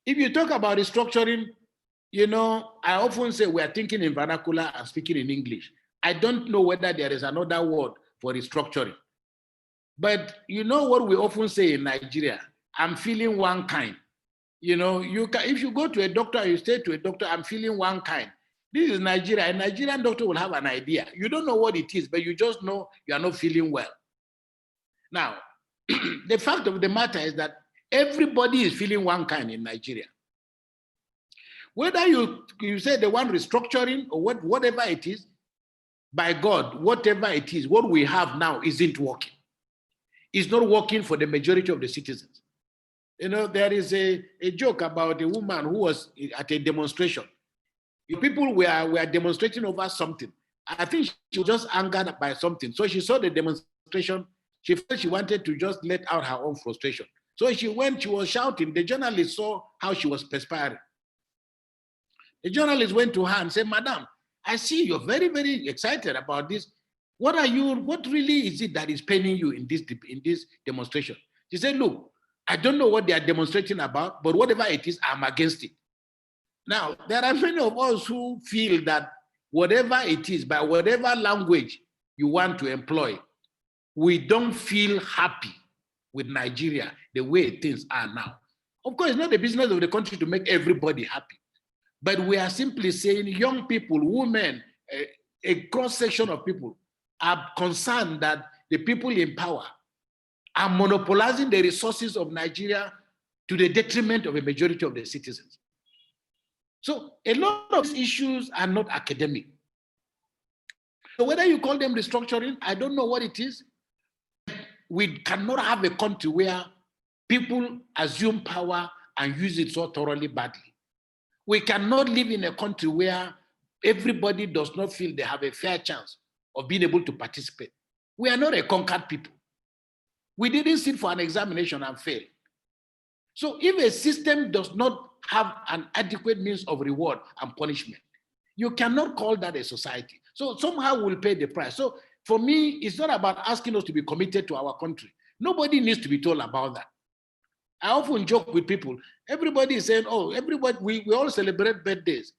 S4: If you talk about restructuring, I often say we are thinking in vernacular and speaking in English. I don't know whether there is another word for restructuring. But what we often say in Nigeria, I'm feeling one kind. If you go to a doctor, you say to a doctor, I'm feeling one kind. This is Nigeria. A Nigerian doctor will have an idea. You don't know what it is, but you just know you are not feeling well. Now, the fact of the matter is that everybody is feeling one kind in Nigeria. Whether you say the one restructuring or whatever it is, by God, whatever it is, what we have now isn't working. It's not working for the majority of the citizens. There is a joke about a woman who was at a demonstration. People were demonstrating over something. I think she was just angered by something. So she saw the demonstration. She felt she wanted to just let out her own frustration. So she was shouting. The journalist saw how she was perspiring. The journalist went to her and said, Madam, I see you're very, very excited about this. What really is it that is paining you in this demonstration? She said, look, I don't know what they are demonstrating about, but whatever it is, I'm against it. Now, there are many of us who feel that whatever it is, by whatever language you want to employ, we don't feel happy with Nigeria the way things are now. Of course, it's not the business of the country to make everybody happy. But we are simply saying young people, women, a cross-section of people are concerned that the people in power are monopolizing the resources of Nigeria to the detriment of a majority of the citizens. So a lot of these issues are not academic. So whether you call them restructuring, I don't know what it is. we cannot have a country where people assume power and use it so thoroughly badly. We cannot live in a country where everybody does not feel they have a fair chance of being able to participate. We are not a conquered people. We didn't sit for an examination and fail. So if a system does not have an adequate means of reward and punishment, you cannot call that a society. So somehow we'll pay the price. So for me, it's not about asking us to be committed to our country. Nobody needs to be told about that. I often joke with people. Everybody is saying, oh, everybody, we all celebrate birthdays.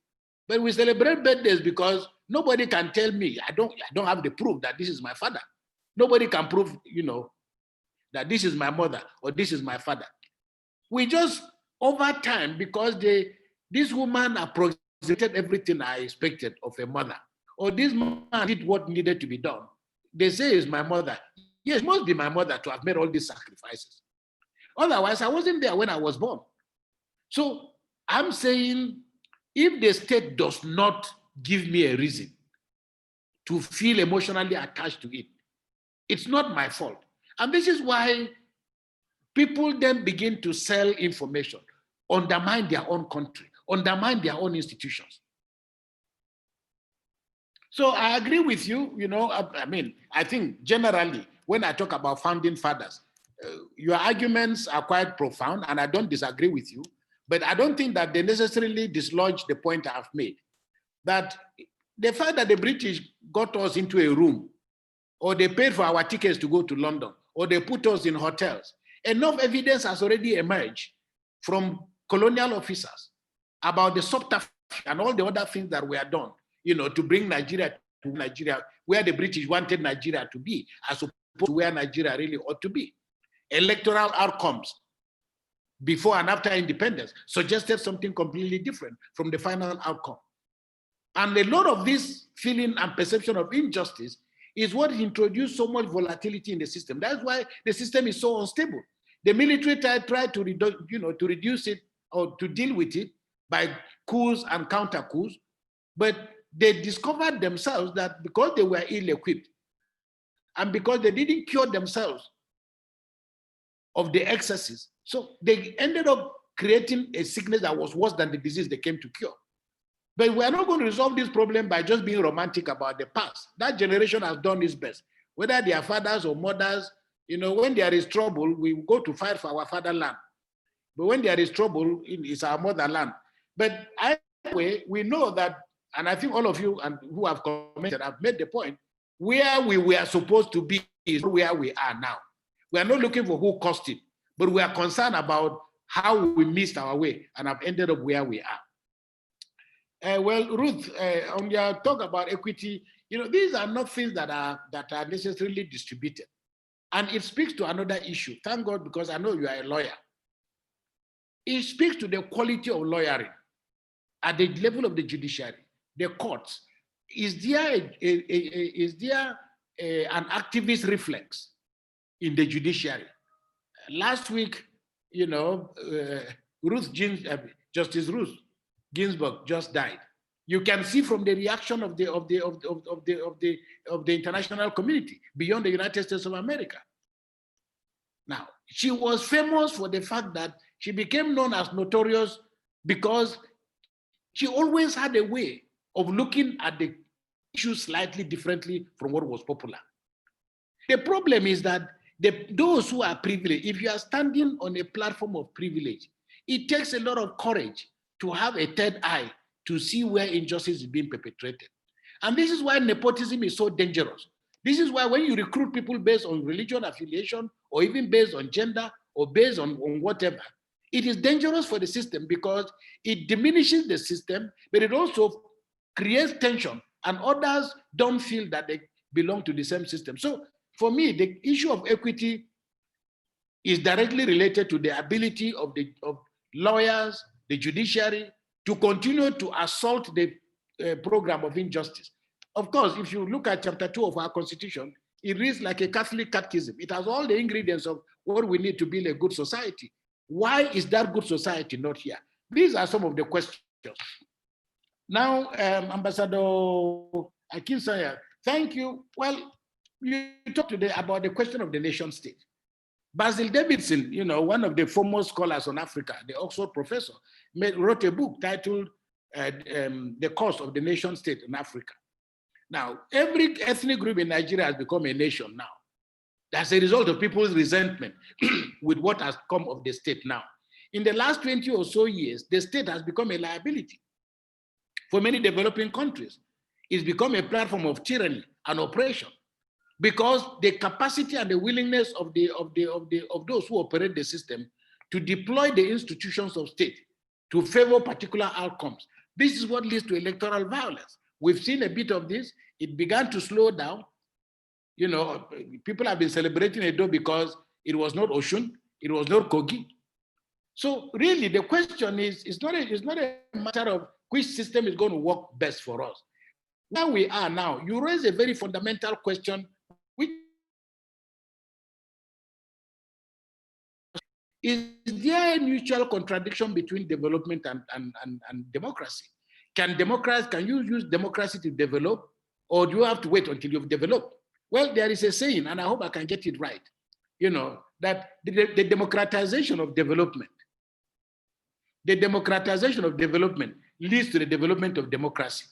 S4: But we celebrate birthdays because nobody can tell me, I don't have the proof that this is my father. Nobody can prove, that this is my mother or this is my father. We just, over time, because this woman approximated everything I expected of a mother, or this man did what needed to be done, they say it's my mother. Yes, it must be my mother to have made all these sacrifices. Otherwise, I wasn't there when I was born. So I'm saying, if the state does not give me a reason to feel emotionally attached to it, it's not my fault. And this is why people then begin to sell information, undermine their own country, undermine their own institutions. So I agree with you, I think generally, when I talk about founding fathers, your arguments are quite profound, and I don't disagree with you, but I don't think that they necessarily dislodge the point I've made, that the fact that the British got us into a room, or they paid for our tickets to go to London, or they put us in hotels, enough evidence has already emerged from colonial officers about the subterfuge and all the other things that were done, to bring Nigeria to Nigeria, where the British wanted Nigeria to be, as opposed to where Nigeria really ought to be. Electoral outcomes before and after independence suggested something completely different from the final outcome. And a lot of this feeling and perception of injustice is what introduced so much volatility in the system. That's why the system is so unstable. The military tried to reduce it or to deal with it by coups and counter coups, but they discovered themselves that because they were ill-equipped and because they didn't cure themselves of the excesses, so they ended up creating a sickness that was worse than the disease they came to cure. But we are not going to resolve this problem by just being romantic about the past. That generation has done its best. Whether they are fathers or mothers, when there is trouble, we go to fight for our fatherland. But when there is trouble, it's our motherland. But anyway, we know that, and I think all of you and who have commented have made the point, where we were supposed to be is where we are now. We are not looking for who caused it, but we are concerned about how we missed our way and have ended up where we are. Well, Ruth, on your talk about equity, these are not things that are necessarily distributed. And it speaks to another issue. Thank God, because I know you are a lawyer. It speaks to the quality of lawyering at the level of the judiciary, the courts. Is there an activist reflex in the judiciary? Last week, Justice Ruth Ginsburg just died. You can see from the reaction of the international community beyond the United States of America. Now, she was famous for the fact that she became known as notorious because she always had a way of looking at the issue slightly differently from what was popular. The problem is that those who are privileged, if you are standing on a platform of privilege, it takes a lot of courage to have a third eye to see where injustice is being perpetrated. And this is why nepotism is so dangerous. This is why when you recruit people based on religion affiliation, or even based on gender, or based on whatever, it is dangerous for the system because it diminishes the system, but it also creates tension, and others don't feel that they belong to the same system. So for me, the issue of equity is directly related to the ability of lawyers, the judiciary, to continue to assault the program of injustice. Of course, if you look at chapter 2 of our constitution, it reads like a Catholic catechism. It has all the ingredients of what we need to build a good society. Why is that good society not here? These are some of the questions. Now, Ambassador Akinsanya, thank you. Well, You talk today about the question of the nation state. Basil Davidson, one of the foremost scholars on Africa, the Oxford professor, wrote a book titled The Cost of the Nation State in Africa. Now, every ethnic group in Nigeria has become a nation now. That's a result of people's resentment with what has come of the state now. In the last 20 or so years, the state has become a liability for many developing countries. It's become a platform of tyranny and oppression because the capacity and the willingness of those who operate the system to deploy the institutions of state to favor particular outcomes. This is what leads to electoral violence. We've seen a bit of this. It began to slow down. People have been celebrating Edo because it was not Oshun, it was not Kogi. So really the question is, it's not a matter of which system is going to work best for us. Where we are now, you raise a very fundamental question, which is there a mutual contradiction between development and democracy? Can you use democracy to develop, or do you have to wait until you've developed? Well, there is a saying, and I hope I can get it right, that the democratization of development, leads to the development of democracy.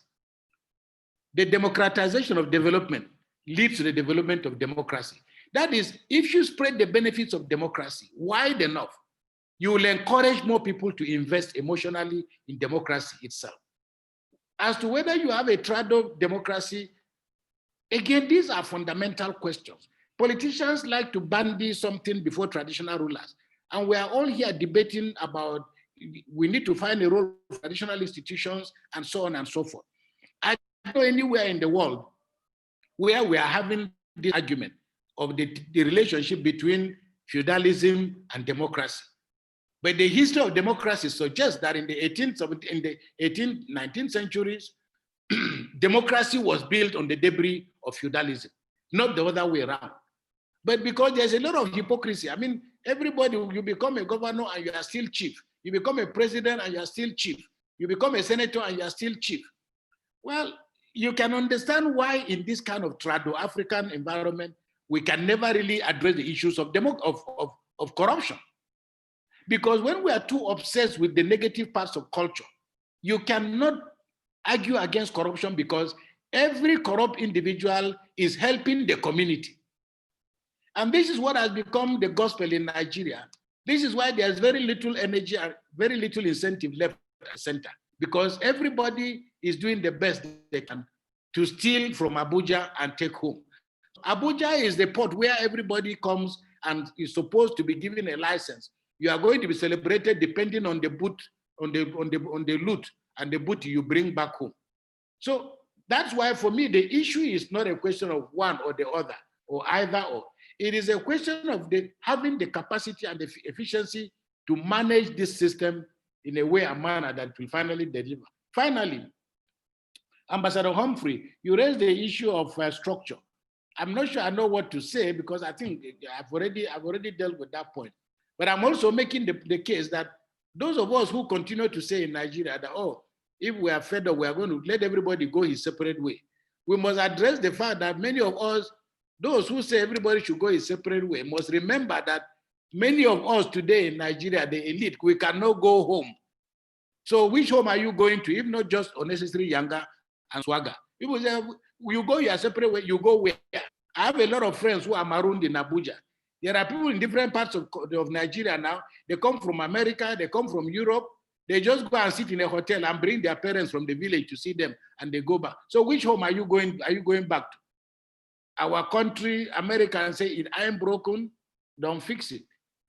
S4: The democratization of development leads to the development of democracy. That is, if you spread the benefits of democracy wide enough, you will encourage more people to invest emotionally in democracy itself. As to whether you have a trad democracy, again, these are fundamental questions. Politicians like to bandy something before traditional rulers. And we are all here debating about, we need to find a role for traditional institutions and so on and so forth. I don't know anywhere in the world where we are having this argument of the relationship between feudalism and democracy. But the history of democracy suggests that in the 18th, 19th centuries, democracy was built on the debris of feudalism, not the other way around. But because there's a lot of hypocrisy, I mean, everybody, you become a governor and you are still chief. You become a president and you are still chief. You become a senator and you are still chief. Well, you can understand why in this kind of trado-African environment, we can never really address the issues of corruption. Because when we are too obsessed with the negative parts of culture, you cannot argue against corruption because every corrupt individual is helping the community. And this is what has become the gospel in Nigeria. This is why there's very little energy and very little incentive left at the center, because everybody is doing the best they can to steal from Abuja and take home. Abuja is the port where everybody comes and is supposed to be given a license. You are going to be celebrated depending on the boot, on the loot and the booty you bring back home. So that's why for me, the issue is not a question of one or the other or either or. It is a question of having the capacity and the efficiency to manage this system in a way and manner that will finally deliver. Finally, Ambassador Humphrey, you raised the issue of structure. I'm not sure I know what to say because I think I've already dealt with that point. But I'm also making the case that those of us who continue to say in Nigeria that, oh, if we are fed up, we are going to let everybody go his separate way. We must address the fact that many of us, those who say everybody should go his separate way, must remember that many of us today in Nigeria, the elite, we cannot go home. So which home are you going to, if not just unnecessary Yanga and Swagger? People say, you go your separate way, you go where? I have a lot of friends who are marooned in Abuja. There are people in different parts of Nigeria now. They come from America, they come from Europe. They just go and sit in a hotel and bring their parents from the village to see them and they go back. So which home are you going back to? Our country, Americans say, if I am broken, don't fix it.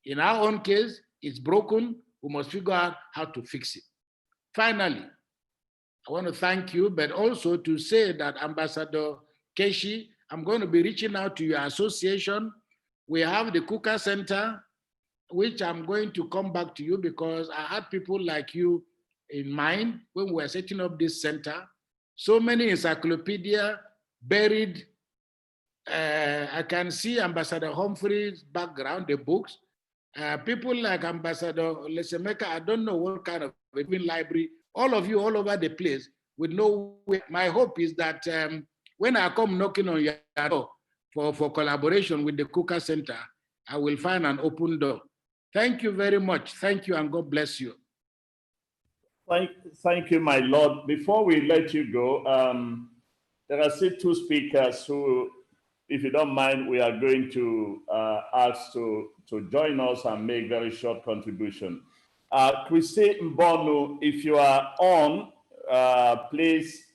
S4: In our own case, it's broken. We must figure out how to fix it. Finally, I want to thank you, but also to say that Ambassador Keshi, I'm going to be reaching out to your association. We have the Kukah Center, which I'm going to come back to you because I had people like you in mind when we were setting up this center. So many encyclopedia buried. I can see Ambassador Humphrey's background, the books. People like Ambassador Lesemeka, I don't know what kind of library, all of you all over the place would know. My hope is that when I come knocking on your door, for collaboration with the Kukah Center, I will find an open door. Thank you very much. Thank you, and God bless you.
S1: Thank you, my Lord. Before we let you go, there are still two speakers who, if you don't mind, we are going to ask to join us and make very short contribution. Christy Mbonu, if you are on, please,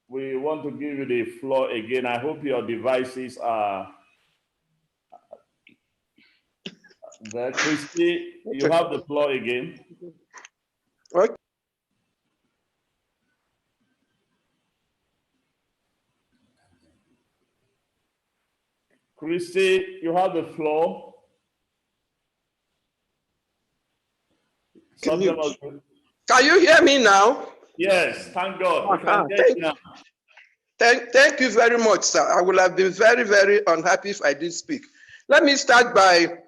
S1: we want to give you the floor again. I hope your devices are there. Christy, you have the floor again.
S14: Okay.
S1: Christy, you have the floor.
S14: Can you hear me now?
S1: Yes, thank God. We can hear you now.
S14: Thank you very much, sir. I would have been very, very unhappy if I didn't speak. Let me start by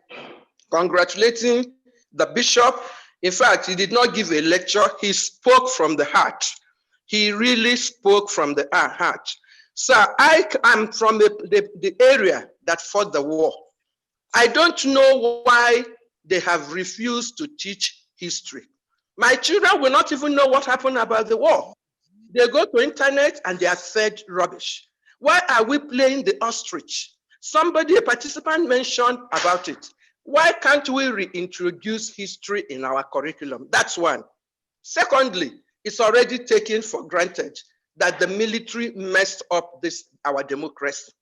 S14: congratulating the bishop. In fact, he did not give a lecture. He spoke from the heart. He really spoke from the heart. Sir, I am from the area that fought the war. I don't know why they have refused to teach history. My children will not even know what happened about the war. They go to internet and they are fed rubbish. Why are we playing the ostrich? Somebody, a participant mentioned about it. Why can't we reintroduce history in our curriculum? That's one. Secondly, it's already taken for granted that the military messed up our democracy.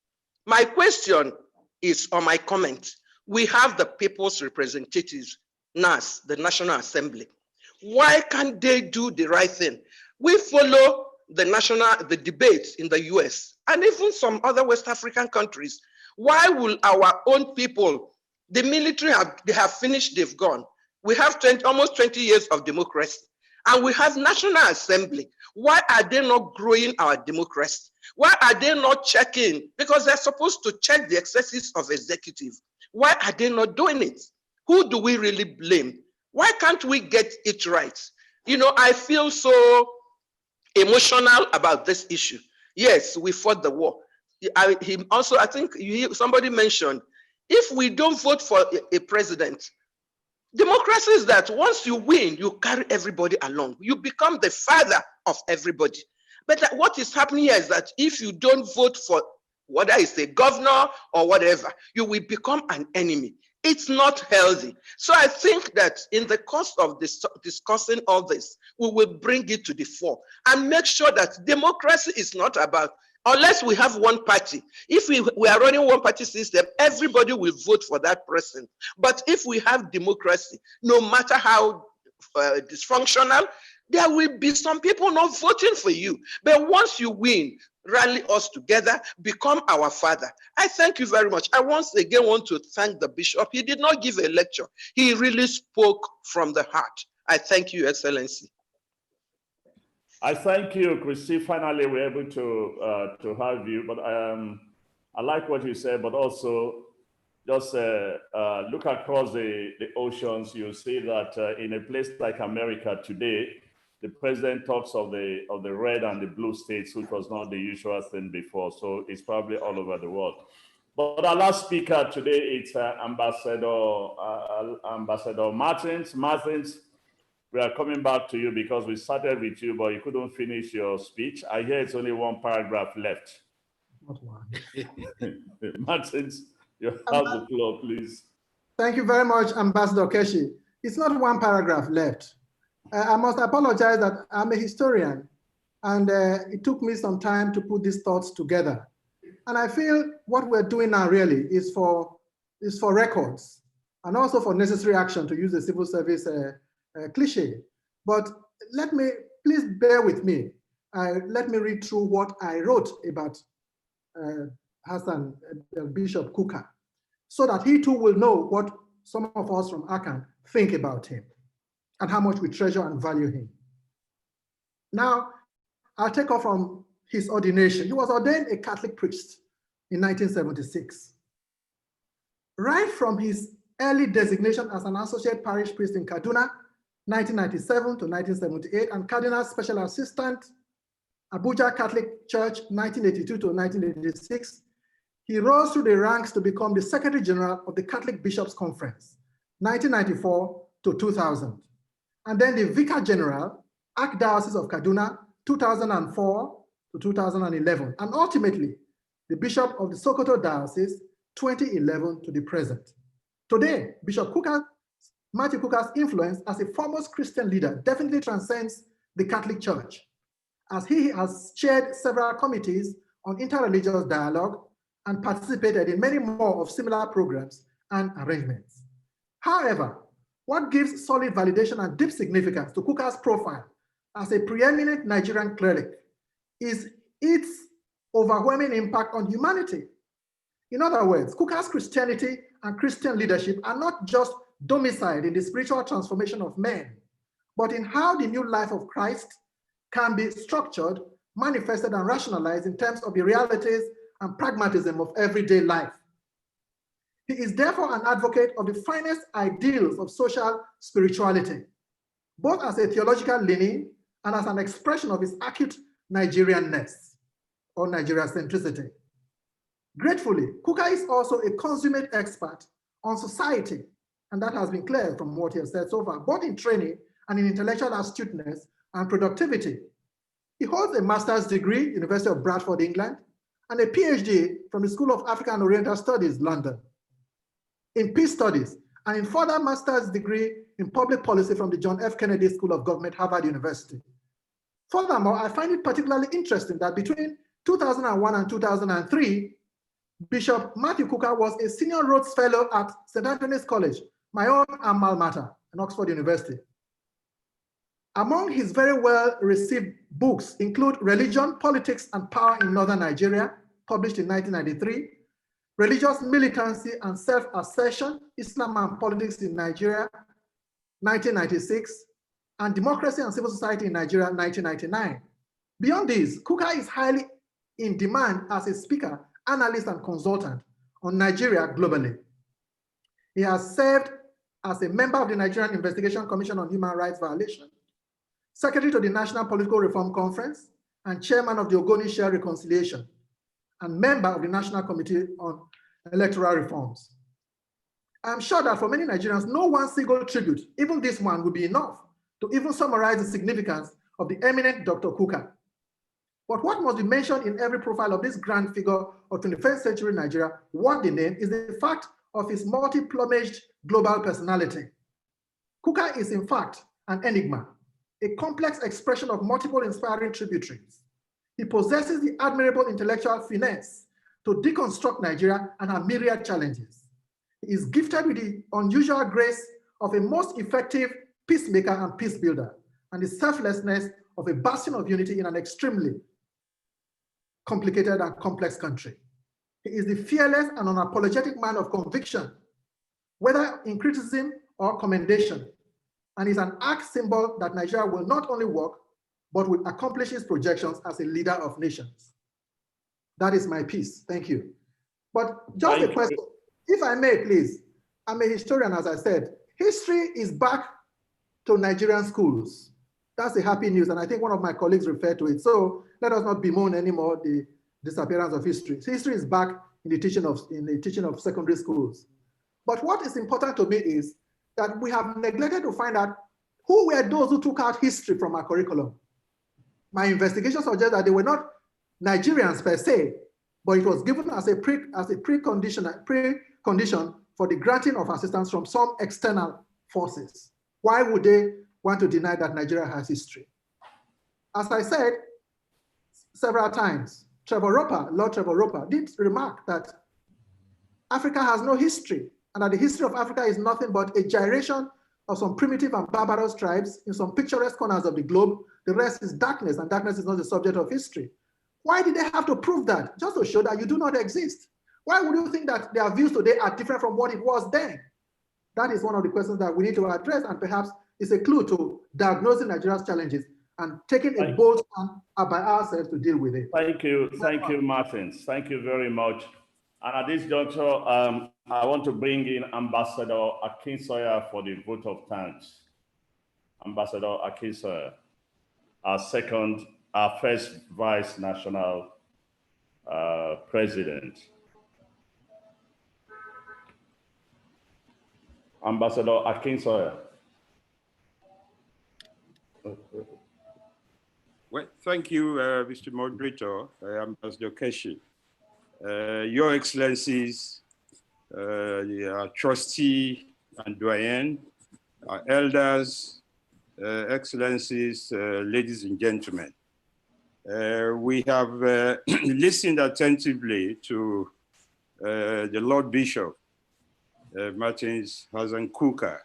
S14: My question is, or my comment, we have the people's representatives, NAS, the National Assembly. Why can't they do the right thing? We follow the debates in the US and even some other West African countries. Why will our own people, the military they have finished, they've gone. We have almost 20 years of democracy and we have National Assembly. Why are they not growing our democracy? Why are they not checking? Because they're supposed to check the excesses of executive. Why are they not doing it? Who do we really blame? Why can't we get it right? You know, I feel so emotional about this issue. Yes, we fought the war. I think somebody mentioned, if we don't vote for a president, democracy is that once you win, you carry everybody along. You become the father of everybody. But what is happening here is that if you don't vote for whether it's a governor or whatever, you will become an enemy. It's not healthy. So I think that in the course of discussing all this, we will bring it to the fore and make sure that democracy is not about, unless we have one party. If we are running one party system, everybody will vote for that person. But if we have democracy, no matter how dysfunctional, there will be some people not voting for you. But once you win, rally us together, become our father. I thank you very much. I once again want to thank the bishop. He did not give a lecture. He really spoke from the heart. I thank you, Excellency.
S1: I thank you, Christy. Finally, we're able to have you. But I like what you said, but also just look across the oceans. You see that in a place like America today, the president talks of the red and the blue states, which was not the usual thing before. So it's probably all over the world. But our last speaker today is Ambassador Martins. Martins, we are coming back to you because we started with you, but you couldn't finish your speech. I hear it's only one paragraph left.
S2: Not one.
S1: Martins, you have the floor, please.
S2: Thank you very much, Ambassador Keshi. It's not one paragraph left. I must apologize that I'm a historian, and it took me some time to put these thoughts together. And I feel what we're doing now really is for records and also for necessary action, to use the civil service cliche. But please bear with me. Let me read through what I wrote about Bishop Kukah, so that he too will know what some of us from Akan think about him and how much we treasure and value him. Now, I'll take off from his ordination. He was ordained a Catholic priest in 1976. Right from his early designation as an associate parish priest in Kaduna, 1997 to 1978, and Cardinal Special Assistant, Abuja Catholic Church, 1982 to 1986, He rose through the ranks to become the Secretary General of the Catholic Bishops' Conference, 1994 to 2000, and then the Vicar General, Archdiocese of Kaduna, 2004 to 2011, and ultimately the Bishop of the Sokoto Diocese, 2011 to the present. Today, Bishop Kukah, Matthew Kukah's influence as a foremost Christian leader definitely transcends the Catholic Church, as he has chaired several committees on interreligious dialogue and participated in many more of similar programs and arrangements. However, what gives solid validation and deep significance to Kukah's profile as a preeminent Nigerian cleric is its overwhelming impact on humanity. In other words, Kukah's Christianity and Christian leadership are not just domiciled in the spiritual transformation of men, but in how the new life of Christ can be structured, manifested, and rationalized in terms of the realities and pragmatism of everyday life. He is therefore an advocate of the finest ideals of social spirituality, both as a theological leaning and as an expression of his acute Nigerianness or Nigeria-centricity. Gratefully, Kukah is also a consummate expert on society, and that has been clear from what he has said so far, both in training and in intellectual astuteness and productivity. He holds a master's degree, University of Bradford, England, and a PhD from the School of African and Oriental Studies, London, in peace studies, and in further master's degree in public policy from the John F. Kennedy School of Government, Harvard University. Furthermore, I find it particularly interesting that between 2001 and 2003, Bishop Matthew Kukah was a senior Rhodes Fellow at St. Anthony's College, my own alma mater, in Oxford University. Among his very well-received books include Religion, Politics, and Power in Northern Nigeria, published in 1993, Religious Militancy and Self-Assertion, Islam and Politics in Nigeria, 1996, and Democracy and Civil Society in Nigeria, 1999. Beyond this, Kukah is highly in demand as a speaker, analyst, and consultant on Nigeria globally. He has served as a member of the Nigerian Investigation Commission on Human Rights Violation, Secretary to the National Political Reform Conference, and Chairman of the Ogoni Share Reconciliation, and member of the National Committee on Electoral Reforms. I'm sure that for many Nigerians, no one single tribute, even this one, would be enough to even summarize the significance of the eminent Dr. Kukah. But what must be mentioned in every profile of this grand figure of 21st century Nigeria, what the name, is the fact of his multi-plumaged global personality. Kukah is in fact an enigma, a complex expression of multiple inspiring tributaries. He possesses the admirable intellectual finesse to deconstruct Nigeria and her myriad challenges. He is gifted with the unusual grace of a most effective peacemaker and peace builder, and the selflessness of a bastion of unity in an extremely complicated and complex country. He is the fearless and unapologetic man of conviction, whether in criticism or commendation, and is an arch symbol that Nigeria will not only work, but will accomplish its projections as a leader of nations. That is my piece. Thank you. But just a question, if I may, please. I'm a historian, as I said. History is back to Nigerian schools. That's the happy news, and I think one of my colleagues referred to it. So let us not bemoan anymore the disappearance of history. History is back in the teaching of secondary schools. But what is important to me is that we have neglected to find out who were those who took out history from our curriculum. My investigation suggests that they were not Nigerians per se, but it was given as a precondition for the granting of assistance from some external forces. Why would they want to deny that Nigeria has history? As I said several times, Lord Trevor Roper did remark that Africa has no history, and that the history of Africa is nothing but a gyration of some primitive and barbarous tribes in some picturesque corners of the globe. The rest is darkness, and darkness is not the subject of history. Why did they have to prove that? Just to show that you do not exist. Why would you think that their views today are different from what it was then? That is one of the questions that we need to address, and perhaps it's a clue to diagnosing Nigeria's challenges and taking a bold stand by ourselves to deal with it.
S1: Thank you, Martins. Thank you very much. And at this juncture, I want to bring in Ambassador Akinsoya for the vote of thanks. Ambassador Akinsoya, our first Vice National President. Ambassador Akinsoya.
S6: Well, thank you, Mr. Moderator, Ambassador Keshi. Your Excellencies, the trustee and doyen, elders, Excellencies, ladies and gentlemen. We have listened attentively to the Lord Bishop, Matthew Hassan Kukah,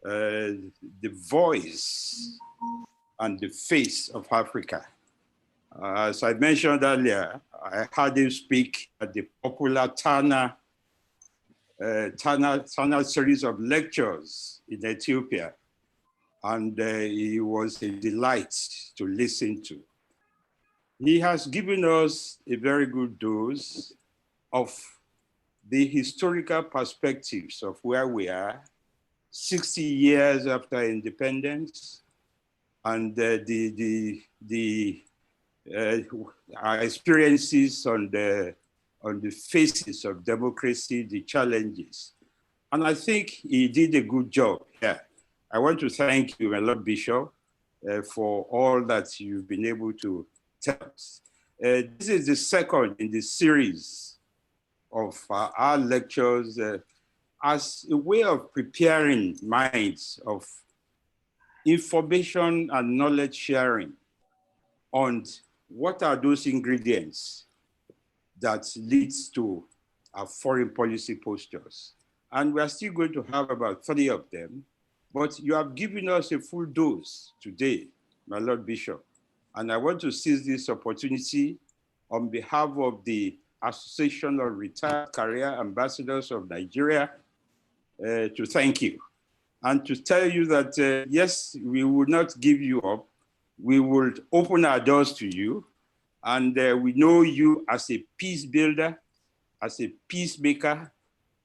S6: the voice and the face of Africa. As I mentioned earlier, I heard him speak at the popular Tana series of lectures in Ethiopia, and it was a delight to listen to. He has given us a very good dose of the historical perspectives of where we are 60 years after independence, and our experiences on the faces of democracy, the challenges. And I think he did a good job here. I want to thank you, my Lord Bishop, for all that you've been able to tell us. This is the second in the series of our lectures as a way of preparing minds of information and knowledge sharing on what are those ingredients that leads to our foreign policy postures. And we are still going to have about 30 of them, but you have given us a full dose today, my Lord Bishop. And I want to seize this opportunity on behalf of the Association of Retired Career Ambassadors of Nigeria to thank you and to tell you that, yes, we will not give you up. We will open our doors to you. And we know you as a peace builder, as a peacemaker,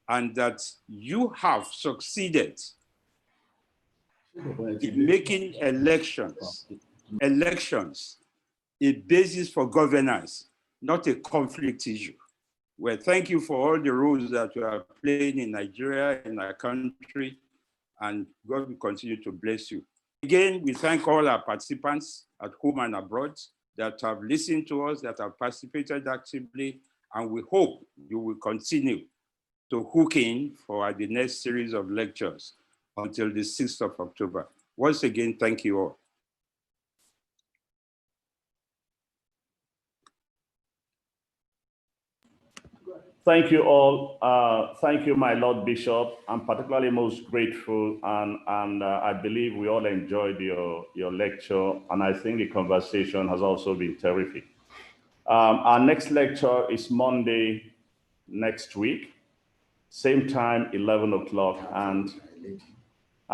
S6: and that you have succeeded in making elections a basis for governance, not a conflict issue. Well, thank you for all the roles that you are playing in Nigeria, in our country, and God will continue to bless you. Again, we thank all our participants at home and abroad that have listened to us, that have participated actively, and we hope you will continue to hook in for the next series of lectures until the 6th of October. Once again, thank you all.
S1: Thank you all. Thank you, my Lord Bishop. I'm particularly most grateful, and I believe we all enjoyed your lecture, and I think the conversation has also been terrific. Our next lecture is Monday next week, same time, 11 o'clock, and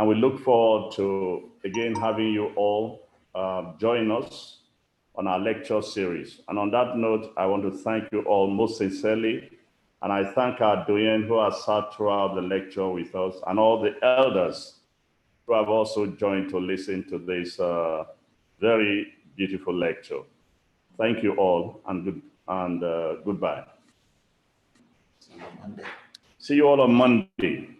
S1: we look forward to, again, having you all join us on our lecture series. And on that note, I want to thank you all most sincerely. And I thank our doyen who has sat throughout the lecture with us, and all the elders who have also joined to listen to this very beautiful lecture. Thank you all, and goodbye. See you all on Monday.